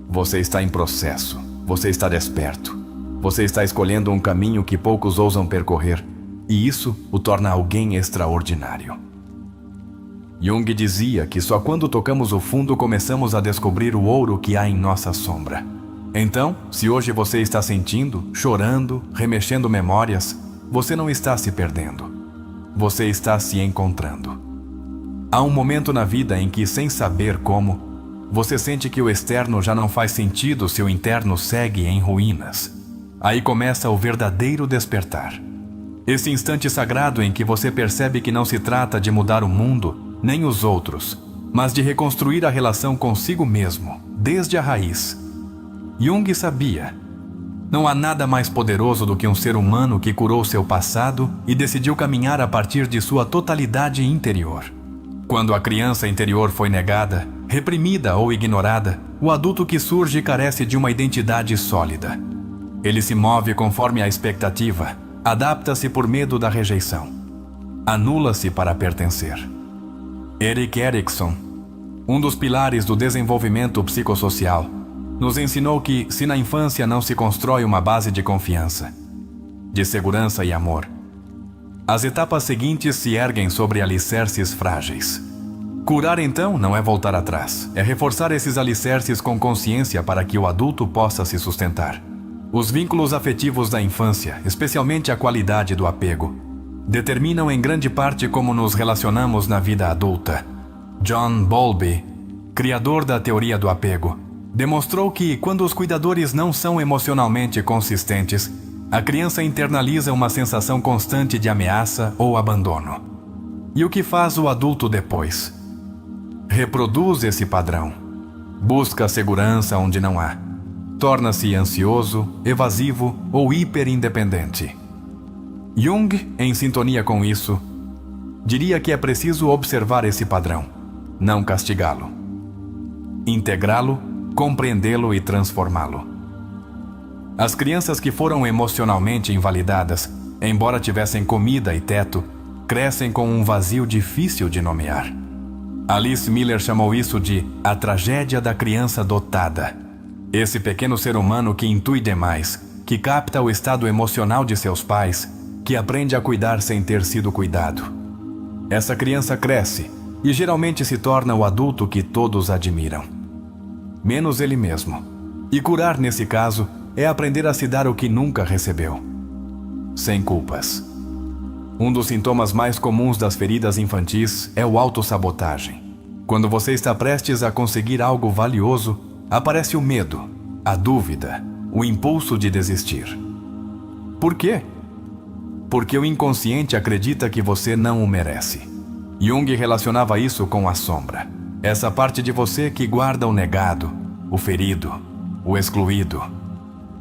Speaker 1: Você está em processo. Você está desperto. Você está escolhendo um caminho que poucos ousam percorrer, e isso o torna alguém extraordinário. Jung dizia que só quando tocamos o fundo começamos a descobrir o ouro que há em nossa sombra. Então, se hoje você está sentindo, chorando, remexendo memórias, você não está se perdendo. Você está se encontrando. Há um momento na vida em que, sem saber como, você sente que o externo já não faz sentido se o interno segue em ruínas. Aí começa o verdadeiro despertar. Esse instante sagrado em que você percebe que não se trata de mudar o mundo, nem os outros, mas de reconstruir a relação consigo mesmo, desde a raiz. Jung sabia. Não há nada mais poderoso do que um ser humano que curou seu passado e decidiu caminhar a partir de sua totalidade interior. Quando a criança interior foi negada, reprimida ou ignorada, o adulto que surge carece de uma identidade sólida. Ele se move conforme a expectativa, adapta-se por medo da rejeição, anula-se para pertencer. Erik Erikson, um dos pilares do desenvolvimento psicossocial, nos ensinou que, se na infância não se constrói uma base de confiança, de segurança e amor, as etapas seguintes se erguem sobre alicerces frágeis. Curar, então, não é voltar atrás, é reforçar esses alicerces com consciência para que o adulto possa se sustentar. Os vínculos afetivos da infância, especialmente a qualidade do apego, determinam em grande parte como nos relacionamos na vida adulta. John Bowlby, criador da teoria do apego, demonstrou que, quando os cuidadores não são emocionalmente consistentes, a criança internaliza uma sensação constante de ameaça ou abandono. E o que faz o adulto depois? Reproduz esse padrão. Busca segurança onde não há. Torna-se ansioso, evasivo ou hiperindependente. Jung, em sintonia com isso, diria que é preciso observar esse padrão, não castigá-lo. Integrá-lo, compreendê-lo e transformá-lo. As crianças que foram emocionalmente invalidadas, embora tivessem comida e teto, crescem com um vazio difícil de nomear. Alice Miller chamou isso de a tragédia da criança dotada. Esse pequeno ser humano que intui demais, que capta o estado emocional de seus pais, que aprende a cuidar sem ter sido cuidado. Essa criança cresce e geralmente se torna o adulto que todos admiram, menos ele mesmo. E curar, nesse caso, é aprender a se dar o que nunca recebeu, sem culpas. Um dos sintomas mais comuns das feridas infantis é o autossabotagem. Quando você está prestes a conseguir algo valioso, aparece o medo, a dúvida, o impulso de desistir. Por quê? Porque o inconsciente acredita que você não o merece. Jung relacionava isso com a sombra. Essa parte de você que guarda o negado, o ferido, o excluído.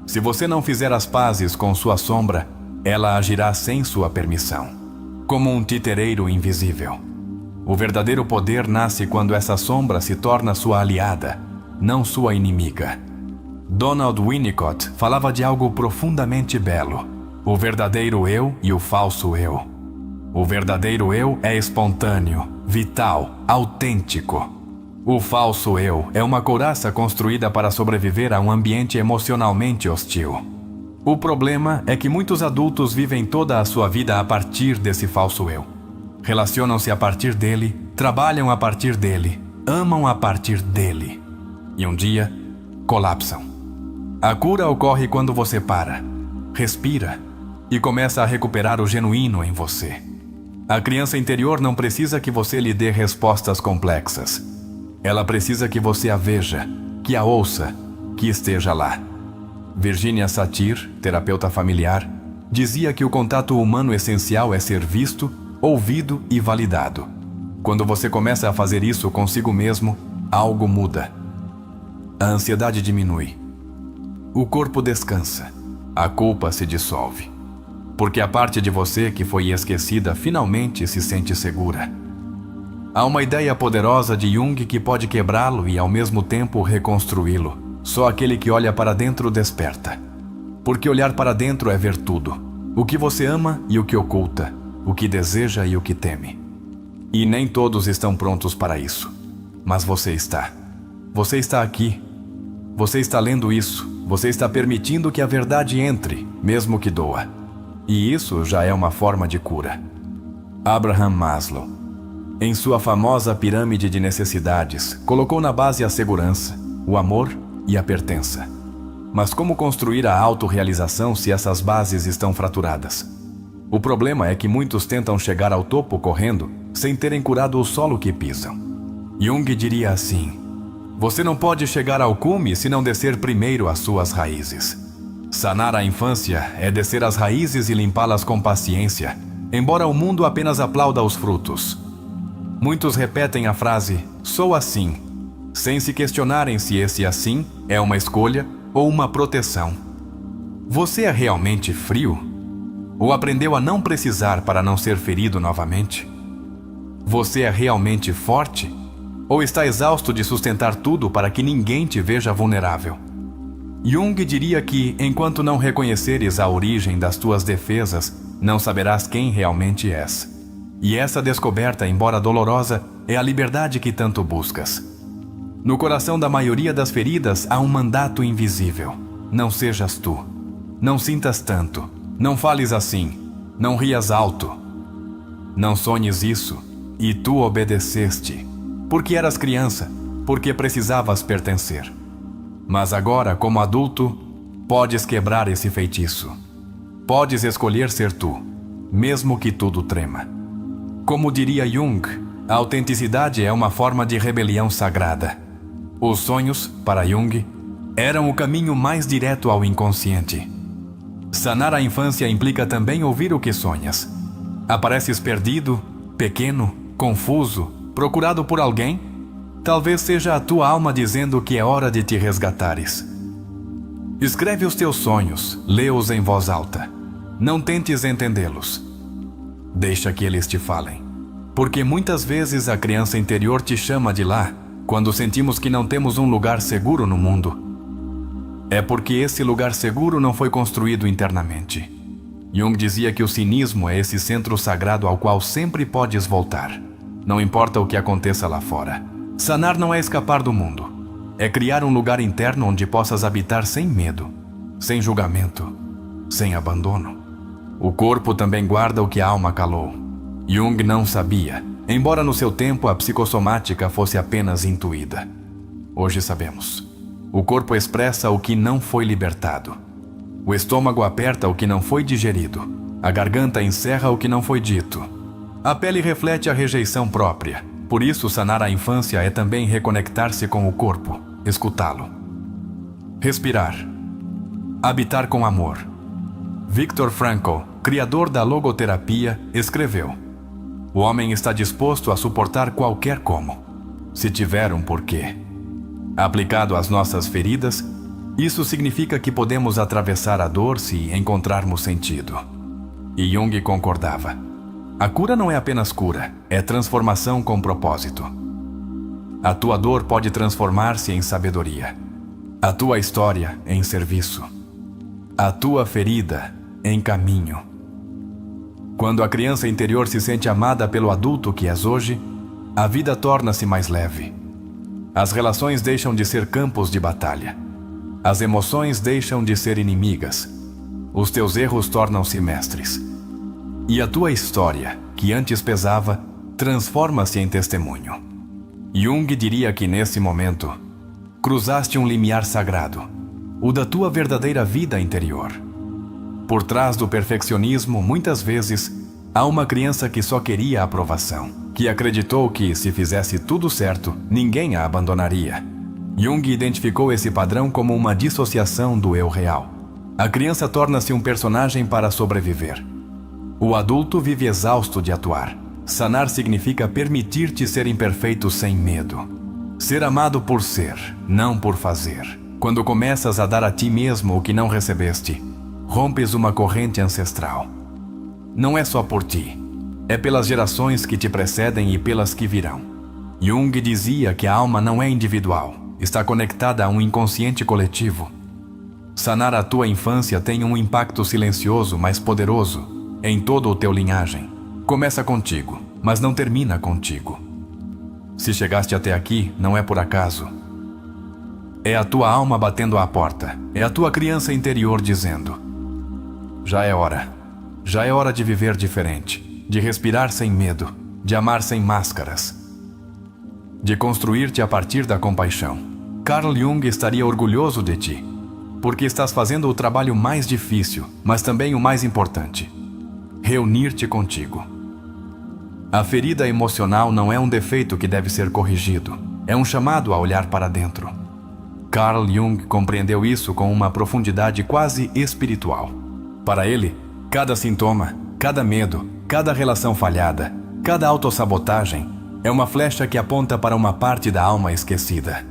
Speaker 1: Se você não fizer as pazes com sua sombra, ela agirá sem sua permissão, como um titereiro invisível. O verdadeiro poder nasce quando essa sombra se torna sua aliada, não sua inimiga. Donald Winnicott falava de algo profundamente belo: o verdadeiro eu e o falso eu. O verdadeiro eu é espontâneo, vital, autêntico. O falso eu é uma couraça construída para sobreviver a um ambiente emocionalmente hostil. O problema é que muitos adultos vivem toda a sua vida a partir desse falso eu. Relacionam-se a partir dele, trabalham a partir dele, amam a partir dele. E um dia, colapsam. A cura ocorre quando você para, respira e começa a recuperar o genuíno em você. A criança interior não precisa que você lhe dê respostas complexas. Ela precisa que você a veja, que a ouça, que esteja lá. Virginia Satir, terapeuta familiar, dizia que o contato humano essencial é ser visto, ouvido e validado. Quando você começa a fazer isso consigo mesmo, algo muda. A ansiedade diminui. O corpo descansa. A culpa se dissolve. Porque a parte de você que foi esquecida finalmente se sente segura. Há uma ideia poderosa de Jung que pode quebrá-lo e ao mesmo tempo reconstruí-lo. Só aquele que olha para dentro desperta. Porque olhar para dentro é ver tudo. O que você ama e o que oculta. O que deseja e o que teme. E nem todos estão prontos para isso. Mas você está. Você está aqui. Você está lendo isso. Você está permitindo que a verdade entre, mesmo que doa. E isso já é uma forma de cura. Abraham Maslow, em sua famosa pirâmide de necessidades, colocou na base a segurança, o amor e a pertença. Mas como construir a autorrealização se essas bases estão fraturadas? O problema é que muitos tentam chegar ao topo correndo, sem terem curado o solo que pisam. Jung diria assim: Você não pode chegar ao cume se não descer primeiro as suas raízes. Sanar a infância é descer as raízes e limpá-las com paciência, embora o mundo apenas aplauda os frutos. Muitos repetem a frase, sou assim, sem se questionarem se esse assim é uma escolha ou uma proteção. Você é realmente frio? Ou aprendeu a não precisar para não ser ferido novamente? Você é realmente forte? Ou está exausto de sustentar tudo para que ninguém te veja vulnerável? Jung diria que, enquanto não reconheceres a origem das tuas defesas, não saberás quem realmente és. E essa descoberta, embora dolorosa, é a liberdade que tanto buscas. No coração da maioria das feridas há um mandato invisível. Não sejas tu. Não sintas tanto. Não fales assim. Não rias alto. Não sonhes isso. E tu obedeceste. Porque eras criança. Porque precisavas pertencer. Mas agora, como adulto, podes quebrar esse feitiço. Podes escolher ser tu, mesmo que tudo trema. Como diria Jung, a autenticidade é uma forma de rebelião sagrada. Os sonhos, para Jung, eram o caminho mais direto ao inconsciente. Sanar a infância implica também ouvir o que sonhas. Apareces perdido, pequeno, confuso, procurado por alguém? Talvez seja a tua alma dizendo que é hora de te resgatares. Escreve os teus sonhos, lê-os em voz alta. Não tentes entendê-los. Deixa que eles te falem. Porque muitas vezes a criança interior te chama de lá, quando sentimos que não temos um lugar seguro no mundo. É porque esse lugar seguro não foi construído internamente. Jung dizia que o cinismo é esse centro sagrado ao qual sempre podes voltar. Não importa o que aconteça lá fora. Sanar não é escapar do mundo. É criar um lugar interno onde possas habitar sem medo, sem julgamento, sem abandono. O corpo também guarda o que a alma calou. Jung não sabia, embora no seu tempo a psicossomática fosse apenas intuída. Hoje sabemos. O corpo expressa o que não foi libertado. O estômago aperta o que não foi digerido. A garganta encerra o que não foi dito. A pele reflete a rejeição própria. Por isso, sanar a infância é também reconectar-se com o corpo, escutá-lo. Respirar. Habitar com amor. Viktor Frankl, criador da logoterapia, escreveu: o homem está disposto a suportar qualquer como, se tiver um porquê. Aplicado às nossas feridas, isso significa que podemos atravessar a dor se encontrarmos sentido. E Jung concordava. A cura não é apenas cura, é transformação com propósito. A tua dor pode transformar-se em sabedoria. A tua história em serviço. A tua ferida em caminho. Quando a criança interior se sente amada pelo adulto que és hoje, a vida torna-se mais leve. As relações deixam de ser campos de batalha. As emoções deixam de ser inimigas. Os teus erros tornam-se mestres. E a tua história, que antes pesava, transforma-se em testemunho. Jung diria que nesse momento, cruzaste um limiar sagrado, o da tua verdadeira vida interior. Por trás do perfeccionismo, muitas vezes, há uma criança que só queria aprovação, que acreditou que, se fizesse tudo certo, ninguém a abandonaria. Jung identificou esse padrão como uma dissociação do eu real. A criança torna-se um personagem para sobreviver. O adulto vive exausto de atuar. Sanar significa permitir-te ser imperfeito sem medo. Ser amado por ser, não por fazer. Quando começas a dar a ti mesmo o que não recebeste, rompes uma corrente ancestral. Não é só por ti, é pelas gerações que te precedem e pelas que virão. Jung dizia que a alma não é individual, está conectada a um inconsciente coletivo. Sanar a tua infância tem um impacto silencioso, mas poderoso, em todo o teu linhagem. Começa contigo, mas não termina contigo. Se chegaste até aqui, não é por acaso. É a tua alma batendo à porta. É a tua criança interior dizendo: já é hora. Já é hora de viver diferente. De respirar sem medo. De amar sem máscaras. De construir-te a partir da compaixão. Carl Jung estaria orgulhoso de ti, porque estás fazendo o trabalho mais difícil, mas também o mais importante: reunir-te contigo. A ferida emocional não é um defeito que deve ser corrigido. é um chamado a olhar para dentro. Carl Jung compreendeu isso com uma profundidade quase espiritual. Para ele, cada sintoma, cada medo, cada relação falhada, cada autossabotagem é uma flecha que aponta para uma parte da alma esquecida.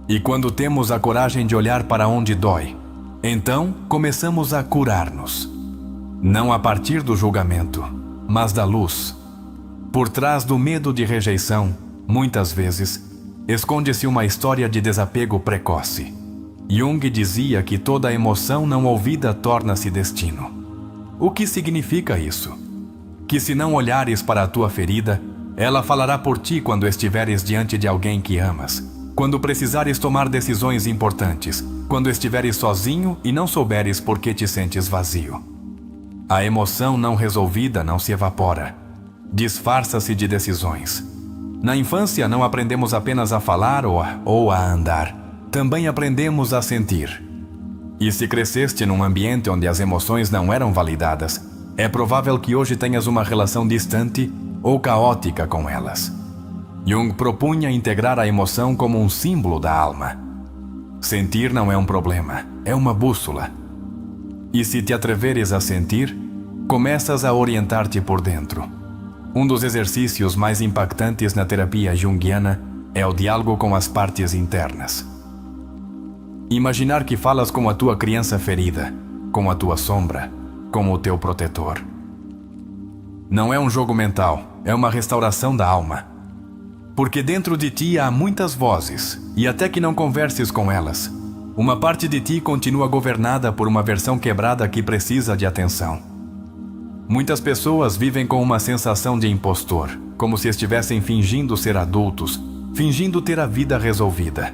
Speaker 1: E quando temos a coragem de olhar para onde dói, então começamos a curar-nos. Não a partir do julgamento, mas da luz. Por trás do medo de rejeição, muitas vezes, esconde-se uma história de desapego precoce. Jung dizia que toda emoção não ouvida torna-se destino. O que significa isso? Que se não olhares para a tua ferida, ela falará por ti quando estiveres diante de alguém que amas, quando precisares tomar decisões importantes, quando estiveres sozinho e não souberes por que te sentes vazio. A emoção não resolvida não se evapora. Disfarça-se de decisões. Na infância não aprendemos apenas a falar ou a andar. Também aprendemos a sentir. E se cresceste num ambiente onde as emoções não eram validadas, é provável que hoje tenhas uma relação distante ou caótica com elas. Jung propunha integrar a emoção como um símbolo da alma. Sentir não é um problema, é uma bússola. E se te atreveres a sentir, começas a orientar-te por dentro. Um dos exercícios mais impactantes na terapia junguiana é o diálogo com as partes internas. Imaginar que falas com a tua criança ferida, com a tua sombra, com o teu protetor. Não é um jogo mental, é uma restauração da alma. Porque dentro de ti há muitas vozes, e até que não converses com elas, uma parte de ti continua governada por uma versão quebrada que precisa de atenção. Muitas pessoas vivem com uma sensação de impostor, como se estivessem fingindo ser adultos, fingindo ter a vida resolvida.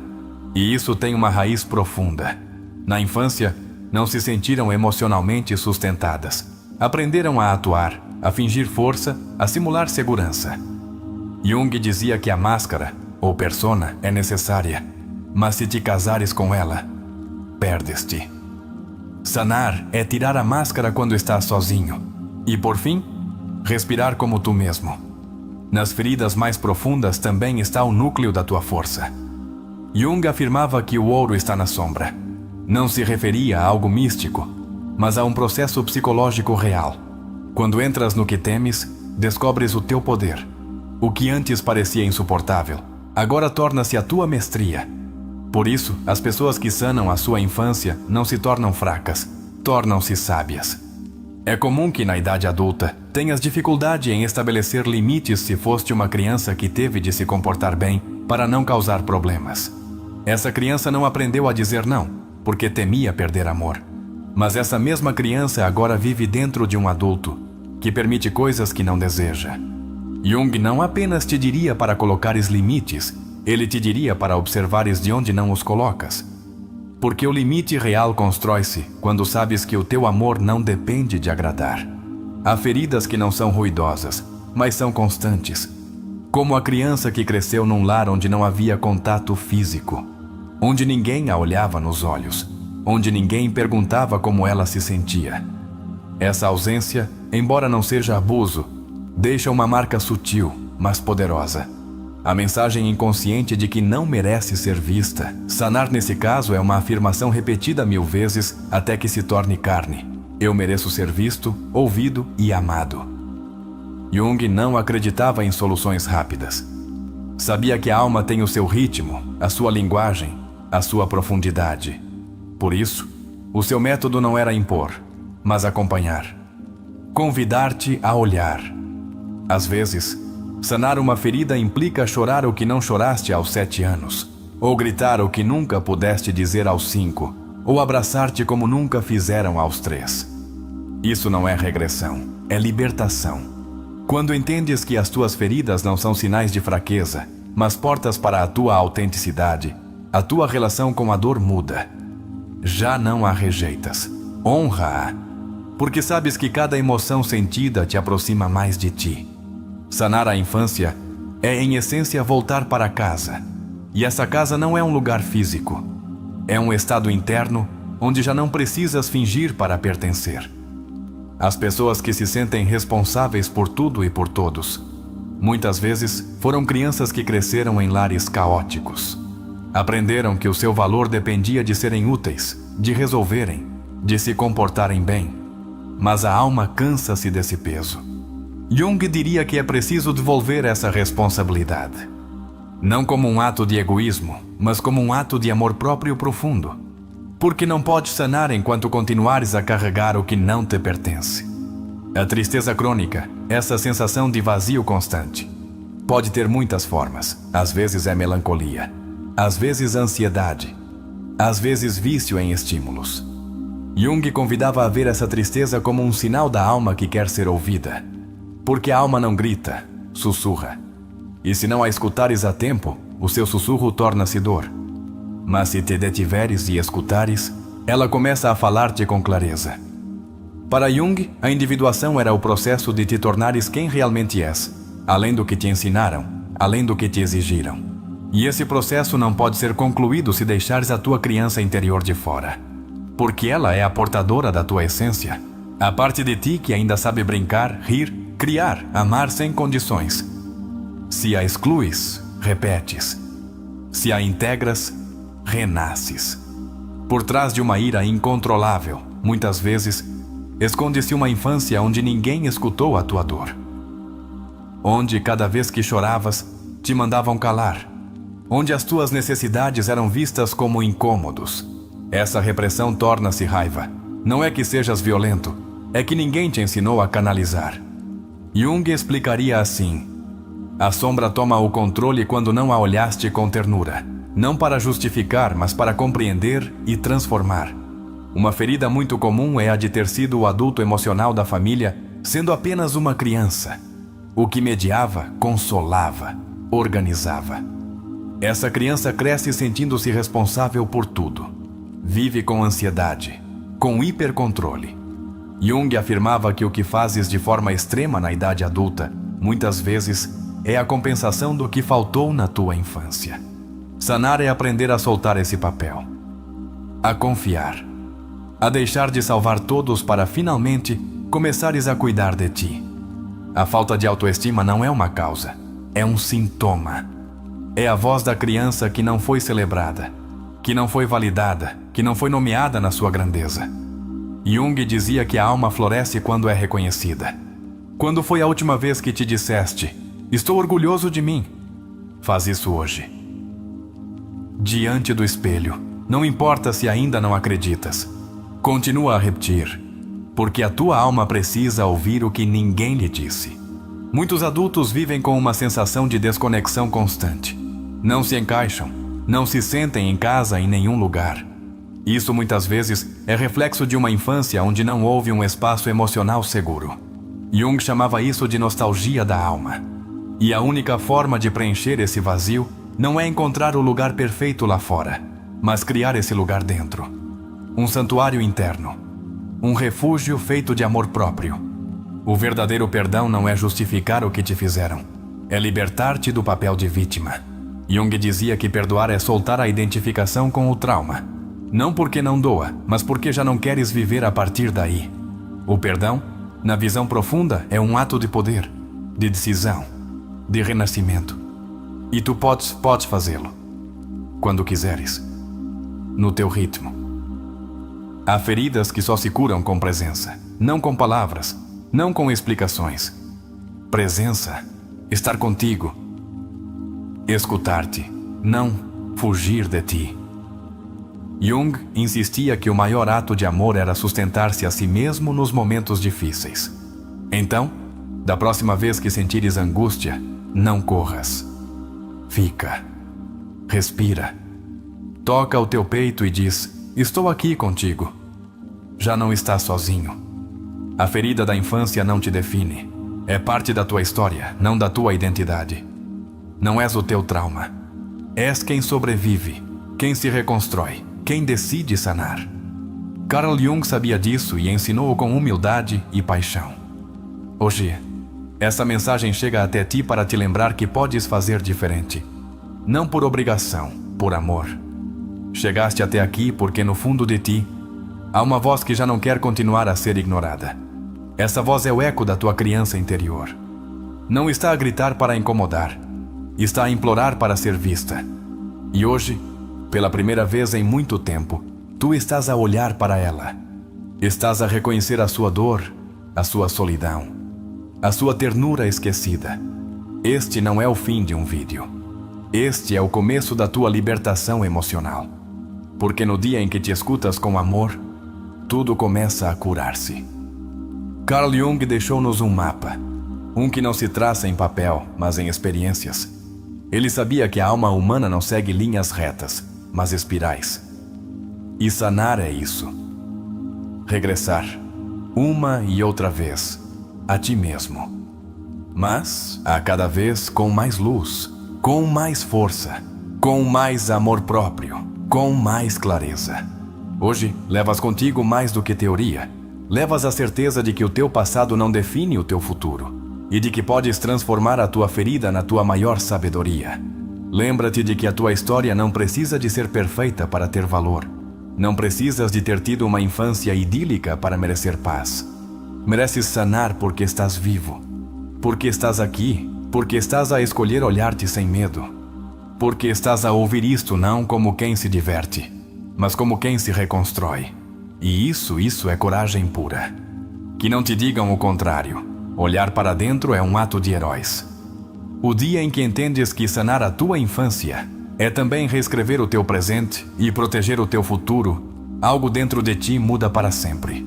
Speaker 1: E isso tem uma raiz profunda. Na infância, não se sentiram emocionalmente sustentadas. Aprenderam a atuar, a fingir força, a simular segurança. Jung dizia que a máscara, ou persona, é necessária, mas se te casares com ela, perdes-te. Sanar é tirar a máscara quando estás sozinho. E por fim, respirar como tu mesmo. Nas feridas mais profundas também está o núcleo da tua força. Jung afirmava que o ouro está na sombra. Não se referia a algo místico, mas a um processo psicológico real. Quando entras no que temes, descobres o teu poder. O que antes parecia insuportável, agora torna-se a tua mestria. Por isso, as pessoas que sanam a sua infância não se tornam fracas, tornam-se sábias. É comum que na idade adulta tenhas dificuldade em estabelecer limites se foste uma criança que teve de se comportar bem para não causar problemas. Essa criança não aprendeu a dizer não, porque temia perder amor. Mas essa mesma criança agora vive dentro de um adulto, que permite coisas que não deseja. Jung não apenas te diria para colocares limites, ele te diria para observares de onde não os colocas. Porque o limite real constrói-se quando sabes que o teu amor não depende de agradar. Há feridas que não são ruidosas, mas são constantes. Como a criança que cresceu num lar onde não havia contato físico, onde ninguém a olhava nos olhos, onde ninguém perguntava como ela se sentia. Essa ausência, embora não seja abuso, deixa uma marca sutil, mas poderosa. A mensagem inconsciente de que não merece ser vista. Sanar nesse caso é uma afirmação repetida 1000 vezes até que se torne carne. Eu mereço ser visto, ouvido e amado. Jung não acreditava em soluções rápidas. Sabia que a alma tem o seu ritmo, a sua linguagem, a sua profundidade. Por isso, o seu método não era impor, mas acompanhar. Convidar-te a olhar. Às vezes, sanar uma ferida implica chorar o que não choraste aos 7 anos, ou gritar o que nunca pudeste dizer aos 5, ou abraçar-te como nunca fizeram aos 3. Isso não é regressão, é libertação. Quando entendes que as tuas feridas não são sinais de fraqueza, mas portas para a tua autenticidade, a tua relação com a dor muda. Já não a rejeitas, honra-a, porque sabes que cada emoção sentida te aproxima mais de ti. Sanar a infância é, em essência, voltar para casa. E essa casa não é um lugar físico. É um estado interno onde já não precisas fingir para pertencer. As pessoas que se sentem responsáveis por tudo e por todos Muitas vezes foram crianças que cresceram em lares caóticos. Aprenderam que o seu valor dependia de serem úteis, de resolverem, de se comportarem bem. Mas a alma cansa-se desse peso. Jung diria que é preciso devolver essa responsabilidade. Não como um ato de egoísmo, mas como um ato de amor próprio profundo. Porque não podes sanar enquanto continuares a carregar o que não te pertence. A tristeza crônica, essa sensação de vazio constante, pode ter muitas formas. Às vezes é melancolia, às vezes ansiedade, às vezes vício em estímulos. Jung convidava a ver essa tristeza como um sinal da alma que quer ser ouvida. Porque a alma não grita, sussurra. E se não a escutares a tempo, o seu sussurro torna-se dor. Mas se te detiveres e escutares, ela começa a falar-te com clareza. Para Jung, a individuação era o processo de te tornares quem realmente és, além do que te ensinaram, além do que te exigiram. E esse processo não pode ser concluído se deixares a tua criança interior de fora. Porque ela é a portadora da tua essência, a parte de ti que ainda sabe brincar, rir, criar, amar sem condições. Se a excluis, repetes. Se a integras, renasces. Por trás de uma ira incontrolável, muitas vezes, esconde-se uma infância onde ninguém escutou a tua dor. Onde, cada vez que choravas, te mandavam calar. Onde as tuas necessidades eram vistas como incômodos. Essa repressão torna-se raiva. Não é que sejas violento, é que ninguém te ensinou a canalizar. Jung explicaria assim: a sombra toma o controle quando não a olhaste com ternura, não para justificar, mas para compreender e transformar. Uma ferida muito comum é a de ter sido o adulto emocional da família, sendo apenas uma criança. O que mediava, consolava, organizava. Essa criança cresce sentindo-se responsável por tudo. Vive com ansiedade, com hipercontrole. Jung afirmava que o que fazes de forma extrema na idade adulta, muitas vezes, é a compensação do que faltou na tua infância. Sanar é aprender a soltar esse papel. A confiar. A deixar de salvar todos para finalmente começares a cuidar de ti. A falta de autoestima não é uma causa, é um sintoma. É a voz da criança que não foi celebrada, que não foi validada, que não foi nomeada na sua grandeza. Jung dizia que a alma floresce quando é reconhecida. Quando foi a última vez que te disseste: estou orgulhoso de mim? Faz isso hoje. Diante do espelho, não importa se ainda não acreditas. Continua a repetir, porque a tua alma precisa ouvir o que ninguém lhe disse. Muitos adultos vivem com uma sensação de desconexão constante. Não se encaixam, não se sentem em casa em nenhum lugar. Isso muitas vezes é reflexo de uma infância onde não houve um espaço emocional seguro. Jung chamava isso de nostalgia da alma. E a única forma de preencher esse vazio não é encontrar o lugar perfeito lá fora, mas criar esse lugar dentro. Um santuário interno. Um refúgio feito de amor próprio. O verdadeiro perdão não é justificar o que te fizeram. É libertar-te do papel de vítima. Jung dizia que perdoar é soltar a identificação com o trauma. Não porque não doa, mas porque já não queres viver a partir daí. O perdão, na visão profunda, é um ato de poder, de decisão, de renascimento. E tu podes fazê-lo. Quando quiseres. No teu ritmo. Há feridas que só se curam com presença, não com palavras, não com explicações. Presença, estar contigo, escutar-te, não fugir de ti. Jung insistia que o maior ato de amor era sustentar-se a si mesmo nos momentos difíceis. Então, da próxima vez que sentires angústia, não corras. Fica. Respira. Toca o teu peito e diz: estou aqui contigo. Já não estás sozinho. A ferida da infância não te define. É parte da tua história, não da tua identidade. Não és o teu trauma. És quem sobrevive, quem se reconstrói, quem decide sanar. Carl Jung sabia disso e ensinou com humildade e paixão. Hoje, essa mensagem chega até ti para te lembrar que podes fazer diferente. Não por obrigação, por amor. Chegaste até aqui porque no fundo de ti há uma voz que já não quer continuar a ser ignorada. Essa voz é o eco da tua criança interior. Não está a gritar para incomodar. Está a implorar para ser vista. E hoje, pela primeira vez em muito tempo, tu estás a olhar para ela. Estás a reconhecer a sua dor, a sua solidão, a sua ternura esquecida. Este não é o fim de um vídeo. Este é o começo da tua libertação emocional. Porque no dia em que te escutas com amor, tudo começa a curar-se. Carl Jung deixou-nos um mapa, um que não se traça em papel, mas em experiências. Ele sabia que a alma humana não segue linhas retas, mas espirais. E sanar é isso. Regressar, uma e outra vez, a ti mesmo. Mas, a cada vez com mais luz, com mais força, com mais amor próprio, com mais clareza. Hoje, levas contigo mais do que teoria. Levas a certeza de que o teu passado não define o teu futuro e de que podes transformar a tua ferida na tua maior sabedoria. Lembra-te de que a tua história não precisa de ser perfeita para ter valor. Não precisas de ter tido uma infância idílica para merecer paz. Mereces sanar porque estás vivo, porque estás aqui, porque estás a escolher olhar-te sem medo, porque estás a ouvir isto não como quem se diverte, mas como quem se reconstrói. E isso é coragem pura. Que não te digam o contrário. Olhar para dentro é um ato de heróis. O dia em que entendes que sanar a tua infância é também reescrever o teu presente e proteger o teu futuro, algo dentro de ti muda para sempre.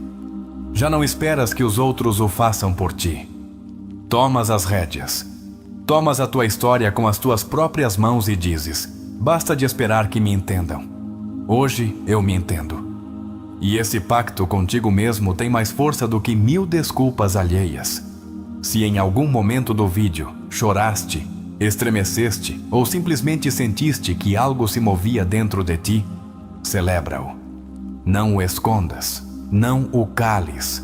Speaker 1: Já não esperas que os outros o façam por ti. Tomas as rédeas. Tomas a tua história com as tuas próprias mãos e dizes: basta de esperar que me entendam. Hoje eu me entendo. E esse pacto contigo mesmo tem mais força do que 1000 desculpas alheias. Se em algum momento do vídeo choraste, estremeceste ou simplesmente sentiste que algo se movia dentro de ti, celebra-o. Não o escondas, não o cales.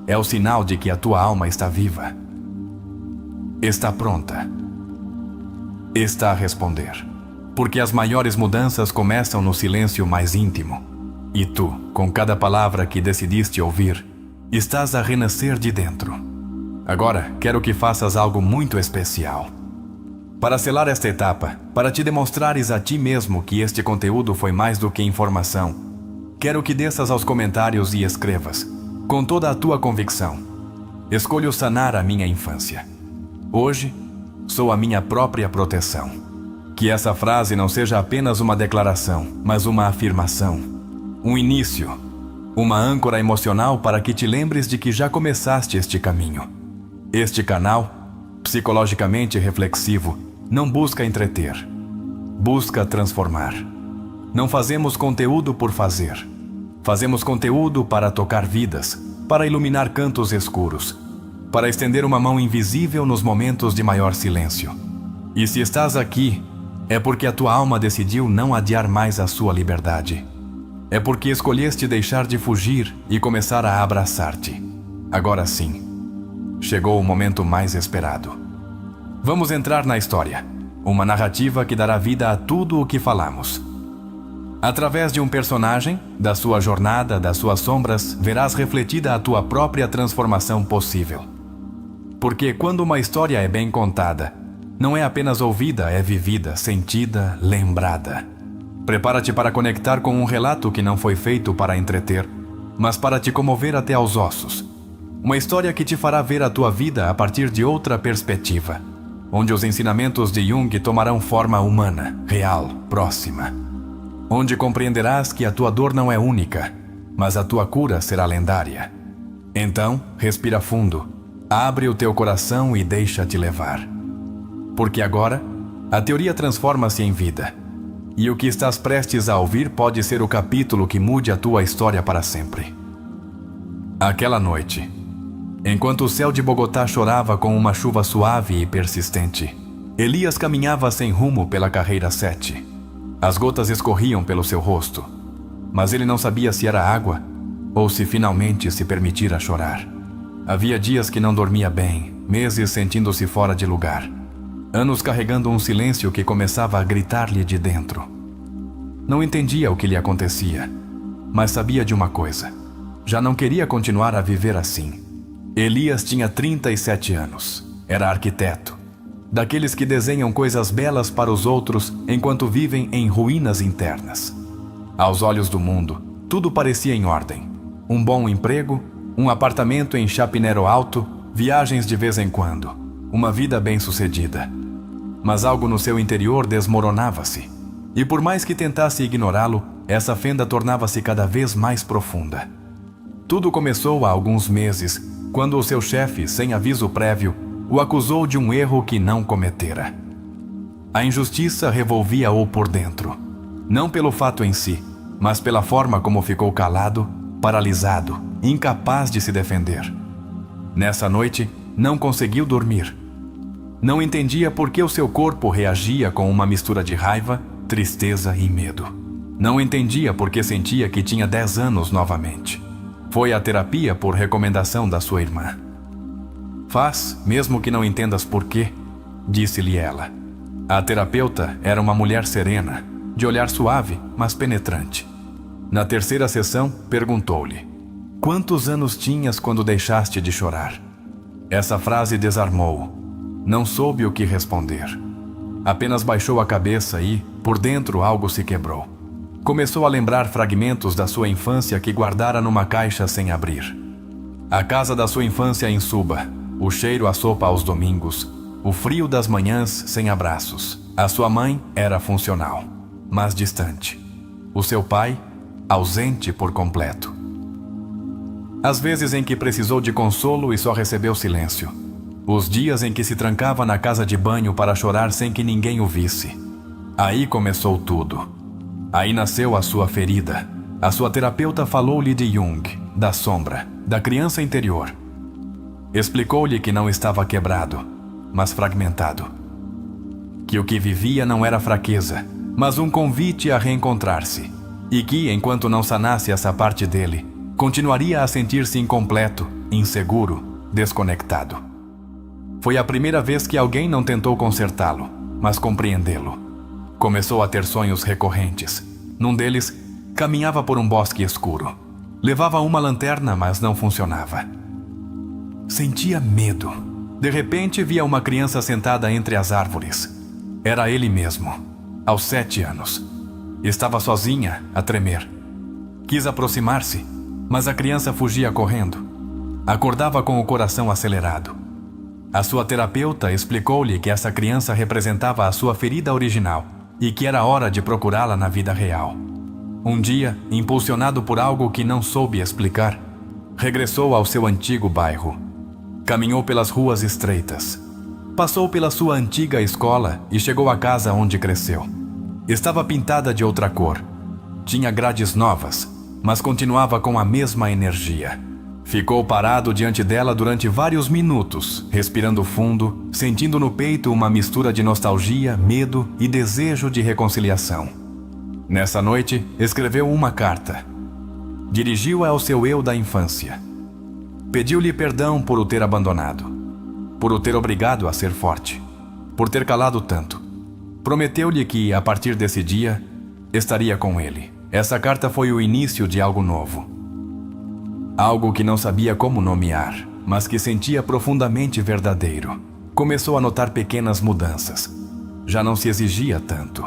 Speaker 1: É o sinal de que a tua alma está viva. Está pronta. Está a responder. Porque as maiores mudanças começam no silêncio mais íntimo. E tu, com cada palavra que decidiste ouvir, estás a renascer de dentro. Agora, quero que faças algo muito especial. Para selar esta etapa, para te demonstrares a ti mesmo que este conteúdo foi mais do que informação, quero que desças aos comentários e escrevas, com toda a tua convicção: escolho sanar a minha infância. Hoje, sou a minha própria proteção. Que essa frase não seja apenas uma declaração, mas uma afirmação. Um início, uma âncora emocional para que te lembres de que já começaste este caminho. Este canal, psicologicamente reflexivo, não busca entreter, busca transformar. Não fazemos conteúdo por fazer. Fazemos conteúdo para tocar vidas, para iluminar cantos escuros, para estender uma mão invisível nos momentos de maior silêncio. E se estás aqui, é porque a tua alma decidiu não adiar mais a sua liberdade. É porque escolheste deixar de fugir e começar a abraçar-te. Agora sim, chegou o momento mais esperado. Vamos entrar na história, uma narrativa que dará vida a tudo o que falamos. Através de um personagem, da sua jornada, das suas sombras, verás refletida a tua própria transformação possível. Porque quando uma história é bem contada, não é apenas ouvida, é vivida, sentida, lembrada. Prepara-te para conectar com um relato que não foi feito para entreter, mas para te comover até aos ossos. Uma história que te fará ver a tua vida a partir de outra perspectiva, onde os ensinamentos de Jung tomarão forma humana, real, próxima. Onde compreenderás que a tua dor não é única, mas a tua cura será lendária. Então, respira fundo, abre o teu coração e deixa-te levar. Porque agora, a teoria transforma-se em vida. E o que estás prestes a ouvir pode ser o capítulo que mude a tua história para sempre. Aquela noite, enquanto o céu de Bogotá chorava com uma chuva suave e persistente, Elias caminhava sem rumo pela carreira 7. As gotas escorriam pelo seu rosto, mas ele não sabia se era água ou se finalmente se permitira chorar. Havia dias que não dormia bem, meses sentindo-se fora de lugar, anos carregando um silêncio que começava a gritar-lhe de dentro. Não entendia o que lhe acontecia, mas sabia de uma coisa: já não queria continuar a viver assim. Elias tinha 37 anos. Era arquiteto, daqueles que desenham coisas belas para os outros enquanto vivem em ruínas internas. Aos olhos do mundo, tudo parecia em ordem. Um bom emprego, um apartamento em Chapinero Alto, viagens de vez em quando, uma vida bem-sucedida. Mas algo no seu interior desmoronava-se, e por mais que tentasse ignorá-lo, essa fenda tornava-se cada vez mais profunda. Tudo começou há alguns meses, quando o seu chefe, sem aviso prévio, o acusou de um erro que não cometera. A injustiça revolvia-o por dentro, não pelo fato em si, mas pela forma como ficou calado, paralisado, incapaz de se defender. Nessa noite, não conseguiu dormir. Não entendia por que o seu corpo reagia com uma mistura de raiva, tristeza e medo. Não entendia por que sentia que tinha 10 anos novamente. Foi à terapia por recomendação da sua irmã. Faz, mesmo que não entendas por quê, disse-lhe ela. A terapeuta era uma mulher serena, de olhar suave, mas penetrante. Na terceira sessão, perguntou-lhe: quantos anos tinhas quando deixaste de chorar? Essa frase desarmou-o. Não soube o que responder. Apenas baixou a cabeça e, por dentro, algo se quebrou. Começou a lembrar fragmentos da sua infância que guardara numa caixa sem abrir. A casa da sua infância em Suba, o cheiro à sopa aos domingos, o frio das manhãs sem abraços. A sua mãe era funcional, mas distante. O seu pai, ausente por completo. As vezes em que precisou de consolo e só recebeu silêncio. Os dias em que se trancava na casa de banho para chorar sem que ninguém o visse. Aí começou tudo. Aí nasceu a sua ferida. A sua terapeuta falou-lhe de Jung, da sombra, da criança interior. Explicou-lhe que não estava quebrado, mas fragmentado. Que o que vivia não era fraqueza, mas um convite a reencontrar-se. E que, enquanto não sanasse essa parte dele, continuaria a sentir-se incompleto, inseguro, desconectado. Foi a primeira vez que alguém não tentou consertá-lo, mas compreendê-lo. Começou a ter sonhos recorrentes. Num deles, caminhava por um bosque escuro. Levava uma lanterna, mas não funcionava. Sentia medo. De repente, via uma criança sentada entre as árvores. Era ele mesmo, aos 7 anos. Estava sozinha, a tremer. Quis aproximar-se, mas a criança fugia correndo. Acordava com o coração acelerado. A sua terapeuta explicou-lhe que essa criança representava a sua ferida original e que era hora de procurá-la na vida real. Um dia, impulsionado por algo que não soube explicar, regressou ao seu antigo bairro. Caminhou pelas ruas estreitas. Passou pela sua antiga escola e chegou à casa onde cresceu. Estava pintada de outra cor. Tinha grades novas, mas continuava com a mesma energia. Ficou parado diante dela durante vários minutos, respirando fundo, sentindo no peito uma mistura de nostalgia, medo e desejo de reconciliação. Nessa noite, escreveu uma carta. Dirigiu-a ao seu eu da infância. Pediu-lhe perdão por o ter abandonado, por o ter obrigado a ser forte, por ter calado tanto. Prometeu-lhe que, a partir desse dia, estaria com ele. Essa carta foi o início de algo novo. Algo que não sabia como nomear, mas que sentia profundamente verdadeiro. Começou a notar pequenas mudanças. Já não se exigia tanto.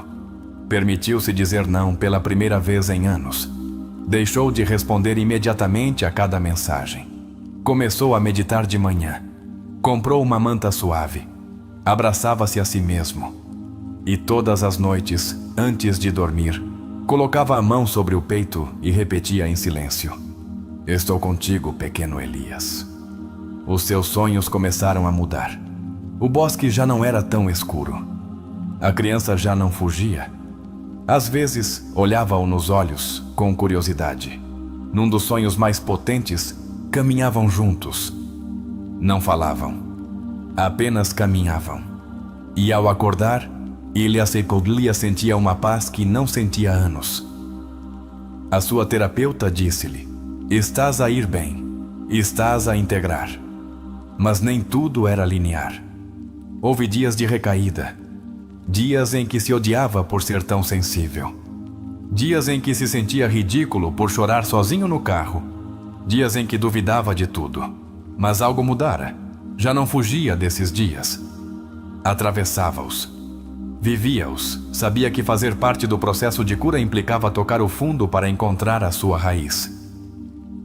Speaker 1: Permitiu-se dizer não pela primeira vez em anos. Deixou de responder imediatamente a cada mensagem. Começou a meditar de manhã. Comprou uma manta suave. Abraçava-se a si mesmo. E todas as noites, antes de dormir, colocava a mão sobre o peito e repetia em silêncio: estou contigo, pequeno Elias. Os seus sonhos começaram a mudar. O bosque já não era tão escuro. A criança já não fugia. Às vezes, olhava-o nos olhos, com curiosidade. Num dos sonhos mais potentes, caminhavam juntos. Não falavam. Apenas caminhavam. E ao acordar, Ilya Seikovlia sentia uma paz que não sentia há anos. A sua terapeuta disse-lhe: estás a ir bem, estás a integrar. Mas nem tudo era linear. Houve dias de recaída, dias em que se odiava por ser tão sensível, dias em que se sentia ridículo por chorar sozinho no carro, dias em que duvidava de tudo. Mas algo mudara. Já não fugia desses dias. Atravessava-os. Vivia-os. Sabia que fazer parte do processo de cura implicava tocar o fundo para encontrar a sua raiz.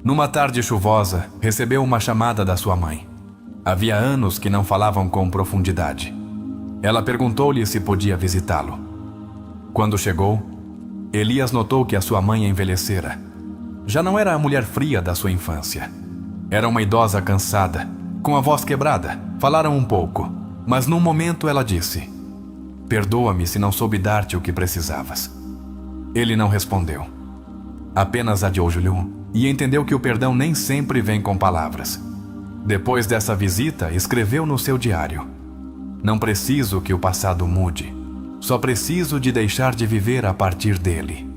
Speaker 1: Numa tarde chuvosa, recebeu uma chamada da sua mãe. Havia anos que não falavam com profundidade. Ela perguntou-lhe se podia visitá-lo. Quando chegou, Elias notou que a sua mãe envelhecera. Já não era a mulher fria da sua infância. Era uma idosa cansada, com a voz quebrada. Falaram um pouco, mas num momento ela disse: "Perdoa-me se não soube dar-te o que precisavas." Ele não respondeu. Apenas adiou-lhe e entendeu que o perdão nem sempre vem com palavras. Depois dessa visita, escreveu no seu diário: "Não preciso que o passado mude. Só preciso de deixar de viver a partir dele."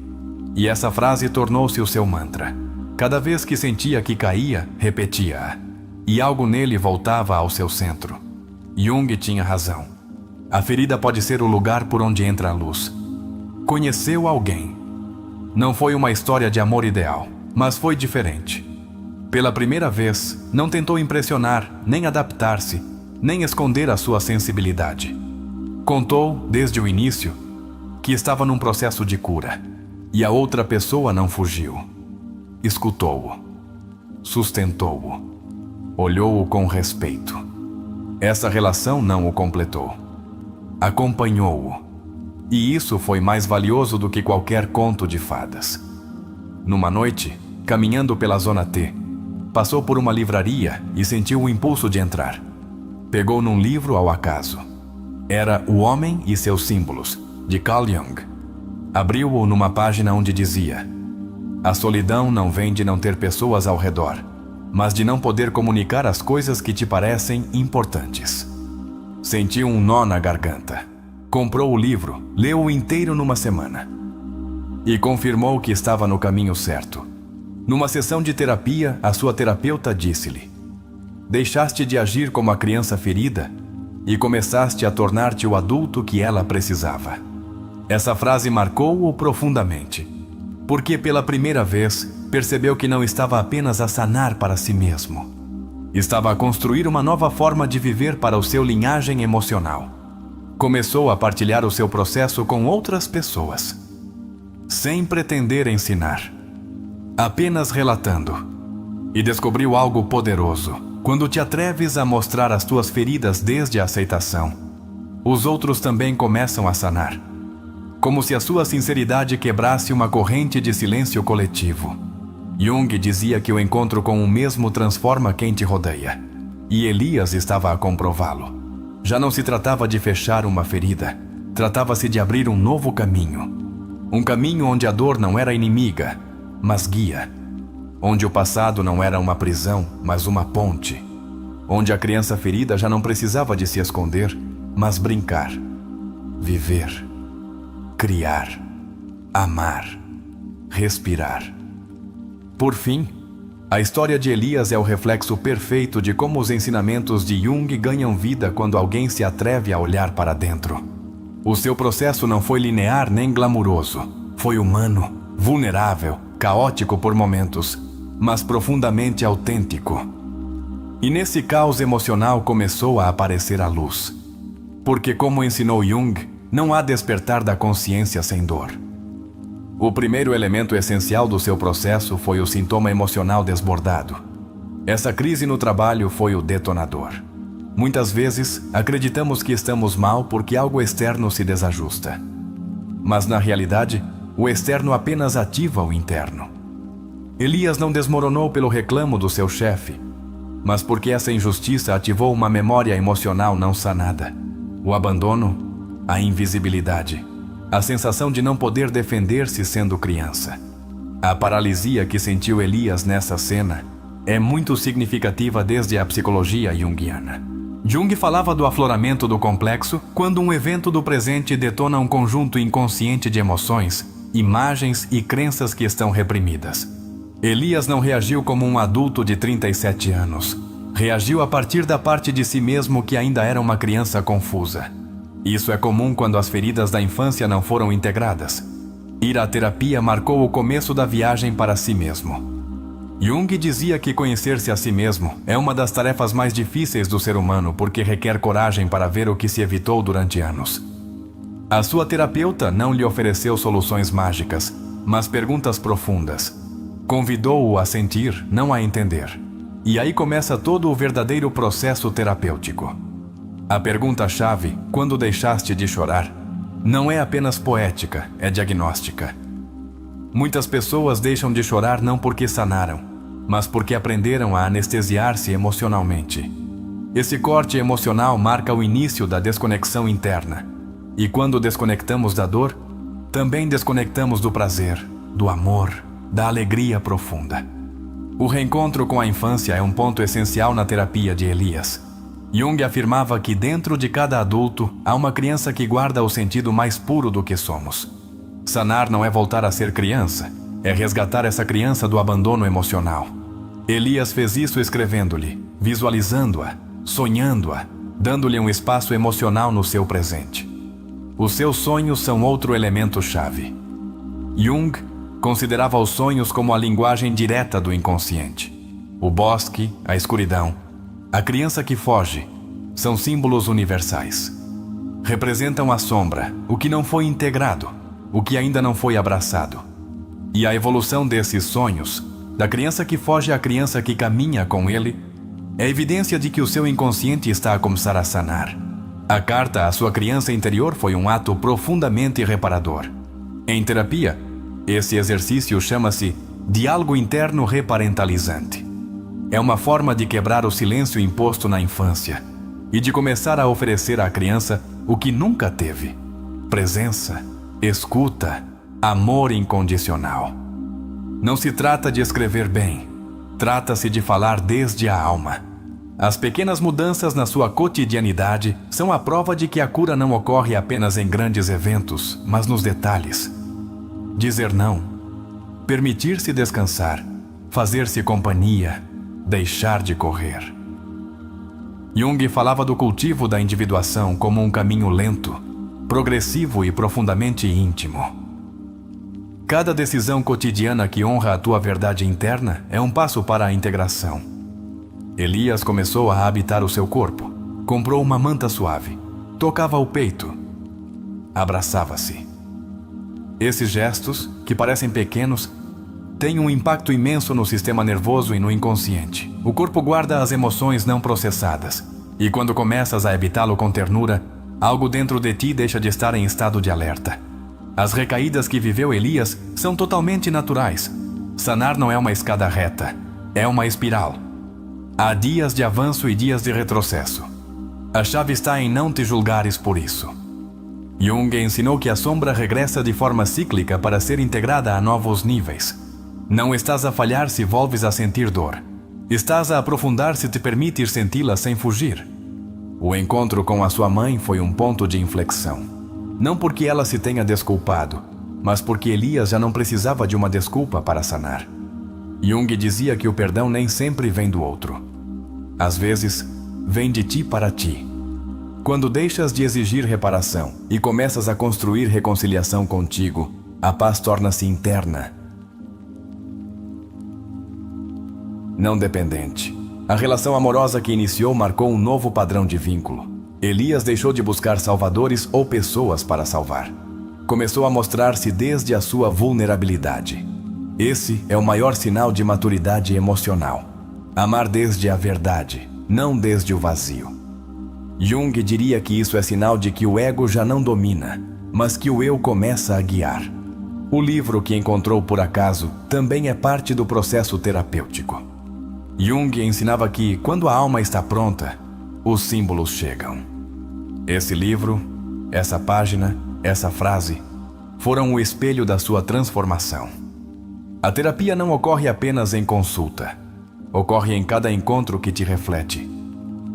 Speaker 1: E essa frase tornou-se o seu mantra. Cada vez que sentia que caía, repetia-a. E algo nele voltava ao seu centro. Jung tinha razão. A ferida pode ser o lugar por onde entra a luz. Conheceu alguém. Não foi uma história de amor ideal, mas foi diferente. Pela primeira vez, não tentou impressionar, nem adaptar-se, nem esconder a sua sensibilidade. Contou, desde o início, que estava num processo de cura, e a outra pessoa não fugiu. Escutou-o, sustentou-o, olhou-o com respeito. Essa relação não o completou. Acompanhou-o, e isso foi mais valioso do que qualquer conto de fadas. Numa noite, caminhando pela Zona T, passou por uma livraria e sentiu o impulso de entrar. Pegou num livro ao acaso. Era O Homem e Seus Símbolos, de Carl Jung. Abriu-o numa página onde dizia: "A solidão não vem de não ter pessoas ao redor, mas de não poder comunicar as coisas que te parecem importantes." Sentiu um nó na garganta. Comprou o livro, leu-o inteiro numa semana. E confirmou que estava no caminho certo. Numa sessão de terapia, a sua terapeuta disse-lhe: "Deixaste de agir como a criança ferida e começaste a tornar-te o adulto que ela precisava." Essa frase marcou-o profundamente, porque pela primeira vez percebeu que não estava apenas a sanar para si mesmo. Estava a construir uma nova forma de viver para o seu linhagem emocional. Começou a partilhar o seu processo com outras pessoas, sem pretender ensinar, apenas relatando. E descobriu algo poderoso. Quando te atreves a mostrar as tuas feridas desde a aceitação, os outros também começam a sanar. Como se a sua sinceridade quebrasse uma corrente de silêncio coletivo. Jung dizia que o encontro com o mesmo transforma quem te rodeia. E Elias estava a comprová-lo. Já não se tratava de fechar uma ferida. Tratava-se de abrir um novo caminho. Um caminho onde a dor não era inimiga, mas guia. Onde o passado não era uma prisão, mas uma ponte. Onde a criança ferida já não precisava de se esconder, mas brincar, viver, criar, amar, respirar. Por fim, a história de Elias é o reflexo perfeito de como os ensinamentos de Jung ganham vida quando alguém se atreve a olhar para dentro. O seu processo não foi linear nem glamuroso. Foi humano, vulnerável, caótico por momentos, mas profundamente autêntico. E nesse caos emocional começou a aparecer a luz. Porque, como ensinou Jung, não há despertar da consciência sem dor. O primeiro elemento essencial do seu processo foi o sintoma emocional desbordado. Essa crise no trabalho foi o detonador. Muitas vezes, acreditamos que estamos mal porque algo externo se desajusta. Mas, na realidade, o externo apenas ativa o interno. Elias não desmoronou pelo reclamo do seu chefe, mas porque essa injustiça ativou uma memória emocional não sanada. O abandono, a invisibilidade, a sensação de não poder defender-se sendo criança. A paralisia que sentiu Elias nessa cena é muito significativa desde a psicologia junguiana. Jung falava do afloramento do complexo quando um evento do presente detona um conjunto inconsciente de emoções, imagens e crenças que estão reprimidas. Elias não reagiu como um adulto de 37 anos. Reagiu a partir da parte de si mesmo que ainda era uma criança confusa. Isso é comum quando as feridas da infância não foram integradas. Ir à terapia marcou o começo da viagem para si mesmo. Jung dizia que conhecer-se a si mesmo é uma das tarefas mais difíceis do ser humano porque requer coragem para ver o que se evitou durante anos. A sua terapeuta não lhe ofereceu soluções mágicas, mas perguntas profundas. Convidou-o a sentir, não a entender. E aí começa todo o verdadeiro processo terapêutico. A pergunta-chave, quando deixaste de chorar, não é apenas poética, é diagnóstica. Muitas pessoas deixam de chorar não porque sanaram, mas porque aprenderam a anestesiar-se emocionalmente. Esse corte emocional marca o início da desconexão interna. E quando desconectamos da dor, também desconectamos do prazer, do amor, da alegria profunda. O reencontro com a infância é um ponto essencial na terapia de Elias. Jung afirmava que dentro de cada adulto há uma criança que guarda o sentido mais puro do que somos. Sanar não é voltar a ser criança, é resgatar essa criança do abandono emocional. Elias fez isso escrevendo-lhe, visualizando-a, sonhando-a, dando-lhe um espaço emocional no seu presente. Os seus sonhos são outro elemento-chave. Jung considerava os sonhos como a linguagem direta do inconsciente. O bosque, a escuridão, a criança que foge, são símbolos universais. Representam a sombra, o que não foi integrado, o que ainda não foi abraçado. E a evolução desses sonhos, da criança que foge à criança que caminha com ele, é evidência de que o seu inconsciente está a começar a sanar. A carta à sua criança interior foi um ato profundamente reparador. Em terapia, esse exercício chama-se diálogo interno reparentalizante. É uma forma de quebrar o silêncio imposto na infância e de começar a oferecer à criança o que nunca teve: presença, escuta, amor incondicional. Não se trata de escrever bem, trata-se de falar desde a alma. As pequenas mudanças na sua cotidianidade são a prova de que a cura não ocorre apenas em grandes eventos, mas nos detalhes. Dizer não, permitir-se descansar, fazer-se companhia, deixar de correr. Jung falava do cultivo da individuação como um caminho lento, progressivo e profundamente íntimo. Cada decisão cotidiana que honra a tua verdade interna é um passo para a integração. Elias começou a habitar o seu corpo, comprou uma manta suave, tocava o peito, abraçava-se. Esses gestos, que parecem pequenos, têm um impacto imenso no sistema nervoso e no inconsciente. O corpo guarda as emoções não processadas, e quando começas a habitá-lo com ternura, algo dentro de ti deixa de estar em estado de alerta. As recaídas que viveu Elias são totalmente naturais. Sanar não é uma escada reta, é uma espiral. Há dias de avanço e dias de retrocesso. A chave está em não te julgares por isso. Jung ensinou que a sombra regressa de forma cíclica para ser integrada a novos níveis. Não estás a falhar se volves a sentir dor. Estás a aprofundar se te permites senti-la sem fugir. O encontro com a sua mãe foi um ponto de inflexão. Não porque ela se tenha desculpado, mas porque Elias já não precisava de uma desculpa para sanar. Jung dizia que o perdão nem sempre vem do outro. Às vezes, vem de ti para ti. Quando deixas de exigir reparação e começas a construir reconciliação contigo, a paz torna-se interna, não dependente. A relação amorosa que iniciou marcou um novo padrão de vínculo. Elias deixou de buscar salvadores ou pessoas para salvar. Começou a mostrar-se desde a sua vulnerabilidade. Esse é o maior sinal de maturidade emocional. Amar desde a verdade, não desde o vazio. Jung diria que isso é sinal de que o ego já não domina, mas que o eu começa a guiar. O livro que encontrou por acaso também é parte do processo terapêutico. Jung ensinava que, quando a alma está pronta, os símbolos chegam. Esse livro, essa página, essa frase, foram o espelho da sua transformação. A terapia não ocorre apenas em consulta. Ocorre em cada encontro que te reflete.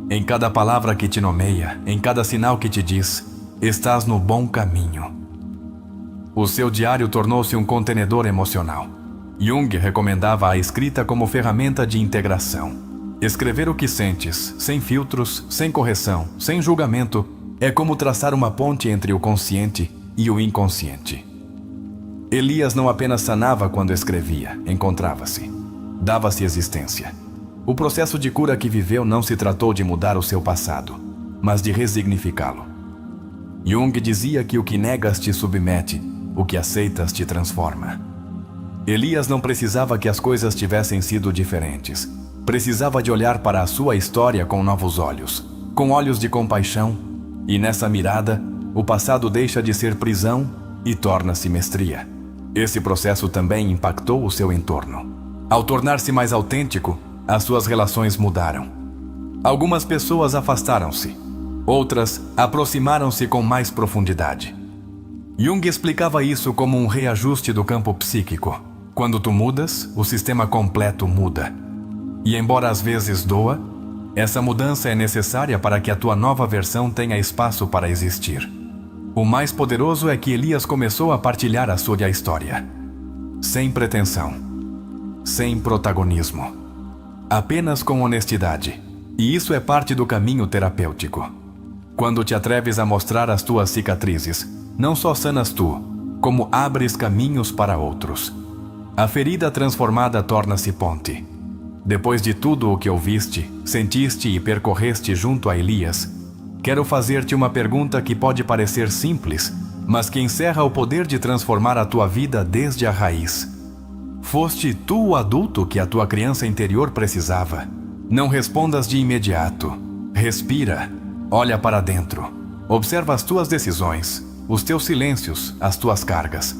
Speaker 1: Em cada palavra que te nomeia, em cada sinal que te diz, estás no bom caminho. O seu diário tornou-se um contenedor emocional. Jung recomendava a escrita como ferramenta de integração. Escrever o que sentes, sem filtros, sem correção, sem julgamento, é como traçar uma ponte entre o consciente e o inconsciente. Elias não apenas sanava quando escrevia, encontrava-se. dava-se existência. O processo de cura que viveu não se tratou de mudar o seu passado, mas de resignificá-lo. Jung dizia que o que negas te submete, o que aceitas te transforma. Elias não precisava que as coisas tivessem sido diferentes. Precisava de olhar para a sua história com novos olhos, com olhos de compaixão, e nessa mirada, o passado deixa de ser prisão e torna-se mestria. Esse processo também impactou o seu entorno. Ao tornar-se mais autêntico, as suas relações mudaram. Algumas pessoas afastaram-se, outras aproximaram-se com mais profundidade. Jung explicava isso como um reajuste do campo psíquico. Quando tu mudas, o sistema completo muda. E embora às vezes doa, essa mudança é necessária para que a tua nova versão tenha espaço para existir. O mais poderoso é que Elias começou a partilhar a sua história. Sem pretensão, sem protagonismo, apenas com honestidade. E isso é parte do caminho terapêutico. Quando te atreves a mostrar as tuas cicatrizes, não só sanas tu, como abres caminhos para outros. A ferida transformada torna-se ponte. Depois de tudo o que ouviste, sentiste e percorreste junto a Elias, quero fazer-te uma pergunta que pode parecer simples, mas que encerra o poder de transformar a tua vida desde a raiz. Foste tu o adulto que a tua criança interior precisava? Não respondas de imediato. Respira, olha para dentro, observa as tuas decisões, os teus silêncios, as tuas cargas.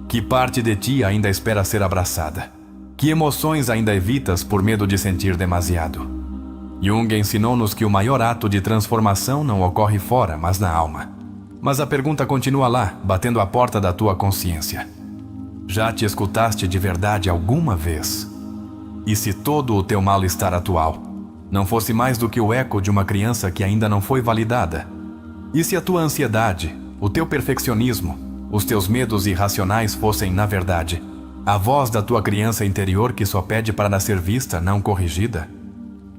Speaker 1: Que parte de ti ainda espera ser abraçada? Que emoções ainda evitas por medo de sentir demasiado? Jung ensinou-nos que o maior ato de transformação não ocorre fora, mas na alma. Mas a pergunta continua lá, batendo a porta da tua consciência. Já te escutaste de verdade alguma vez? E se todo o teu mal-estar atual não fosse mais do que o eco de uma criança que ainda não foi validada? E se a tua ansiedade, o teu perfeccionismo, os teus medos irracionais fossem, na verdade, a voz da tua criança interior que só pede para ser vista, não corrigida?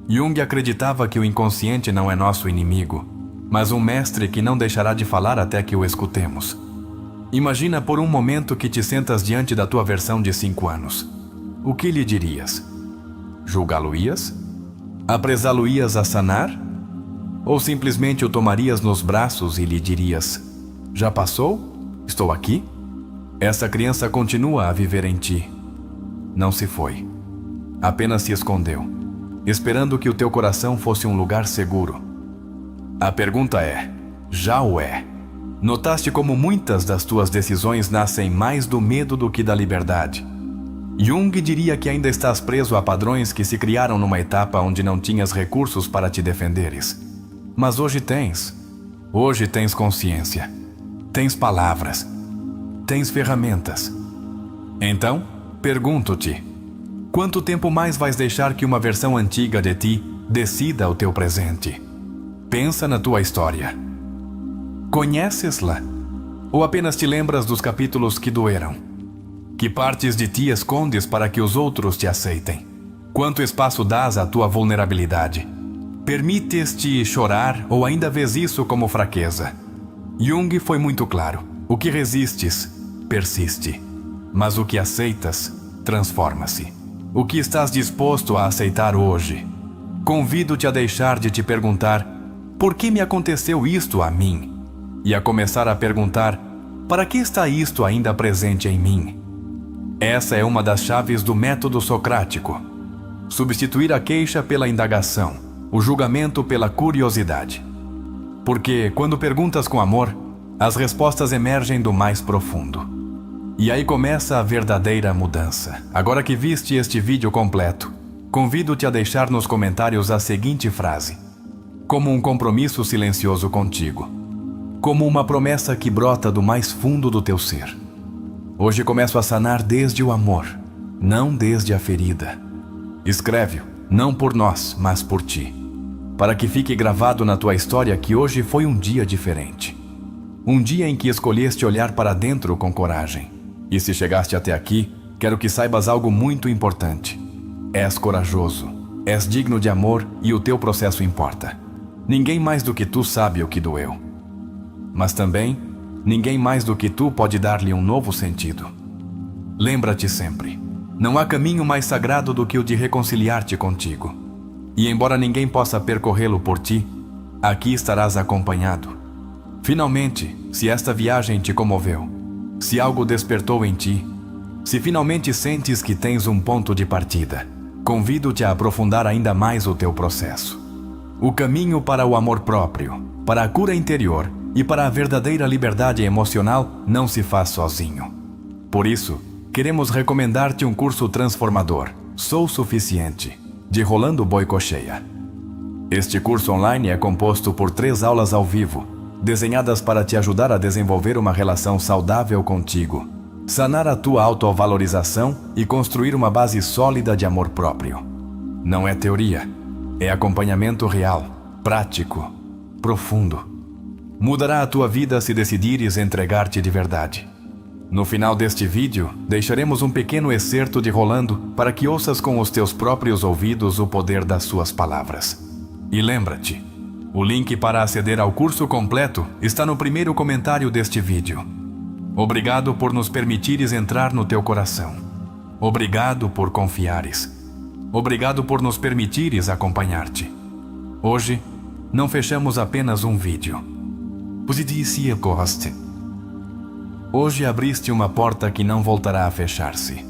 Speaker 1: Jung acreditava que o inconsciente não é nosso inimigo, mas um mestre que não deixará de falar até que o escutemos. Imagina por um momento que te sentas diante da tua versão de 5 anos. O que lhe dirias? Julgá-lo-ias? Apresá-lo-ias a sanar? Ou simplesmente o tomarias nos braços e lhe dirias: já passou? Estou aqui? Essa criança continua a viver em ti. Não se foi. Apenas se escondeu, esperando que o teu coração fosse um lugar seguro. A pergunta é: já o é? Notaste como muitas das tuas decisões nascem mais do medo do que da liberdade? Jung diria que ainda estás preso a padrões que se criaram numa etapa onde não tinhas recursos para te defenderes. Mas hoje tens. Hoje tens consciência. Tens palavras. Tens ferramentas. Então, pergunto-te: quanto tempo mais vais deixar que uma versão antiga de ti decida o teu presente? Pensa na tua história. Conheces-la? Ou apenas te lembras dos capítulos que doeram? Que partes de ti escondes para que os outros te aceitem? Quanto espaço dás à tua vulnerabilidade? Permites-te chorar ou ainda vês isso como fraqueza? Jung foi muito claro. O que resistes, persiste. Mas o que aceitas, transforma-se. O que estás disposto a aceitar hoje? Convido-te a deixar de te perguntar: por que me aconteceu isto a mim? E a começar a perguntar: para que está isto ainda presente em mim? Essa é uma das chaves do método socrático. Substituir a queixa pela indagação, o julgamento pela curiosidade. Porque, quando perguntas com amor, as respostas emergem do mais profundo. E aí começa a verdadeira mudança. Agora que viste este vídeo completo, convido-te a deixar nos comentários a seguinte frase: como um compromisso silencioso contigo. Como uma promessa que brota do mais fundo do teu ser. Hoje começo a sanar desde o amor, não desde a ferida. Escreve-o, não por nós, mas por ti. Para que fique gravado na tua história que hoje foi um dia diferente. Um dia em que escolheste olhar para dentro com coragem. E se chegaste até aqui, quero que saibas algo muito importante. És corajoso, és digno de amor e o teu processo importa. Ninguém mais do que tu sabe o que doeu. Mas também, ninguém mais do que tu pode dar-lhe um novo sentido. Lembra-te sempre, Não há caminho mais sagrado do que o de reconciliar-te contigo. E embora ninguém possa percorrê-lo por ti, aqui estarás acompanhado. Finalmente, se esta viagem te comoveu, se algo despertou em ti, se finalmente sentes que tens um ponto de partida, convido-te a aprofundar ainda mais o teu processo. O caminho para o amor próprio, para a cura interior e para a verdadeira liberdade emocional não se faz sozinho. Por isso, queremos recomendar-te um curso transformador, Sou Suficiente, de Rolando Boicocheia. Este curso online é composto por 3 aulas ao vivo, desenhadas para te ajudar a desenvolver uma relação saudável contigo, sanar a tua autovalorização e construir uma base sólida de amor próprio. Não é teoria, é acompanhamento real, prático, profundo. Mudará a tua vida se decidires entregar-te de verdade. No final deste vídeo, deixaremos um pequeno excerto de Rolando para que ouças com os teus próprios ouvidos o poder das suas palavras. E lembra-te, o link para aceder ao curso completo está no primeiro comentário deste vídeo. Obrigado por nos permitires entrar no teu coração. Obrigado por confiares. Obrigado por nos permitires acompanhar-te. Hoje, não fechamos apenas um vídeo. Hoje abriste uma porta que não voltará a fechar-se.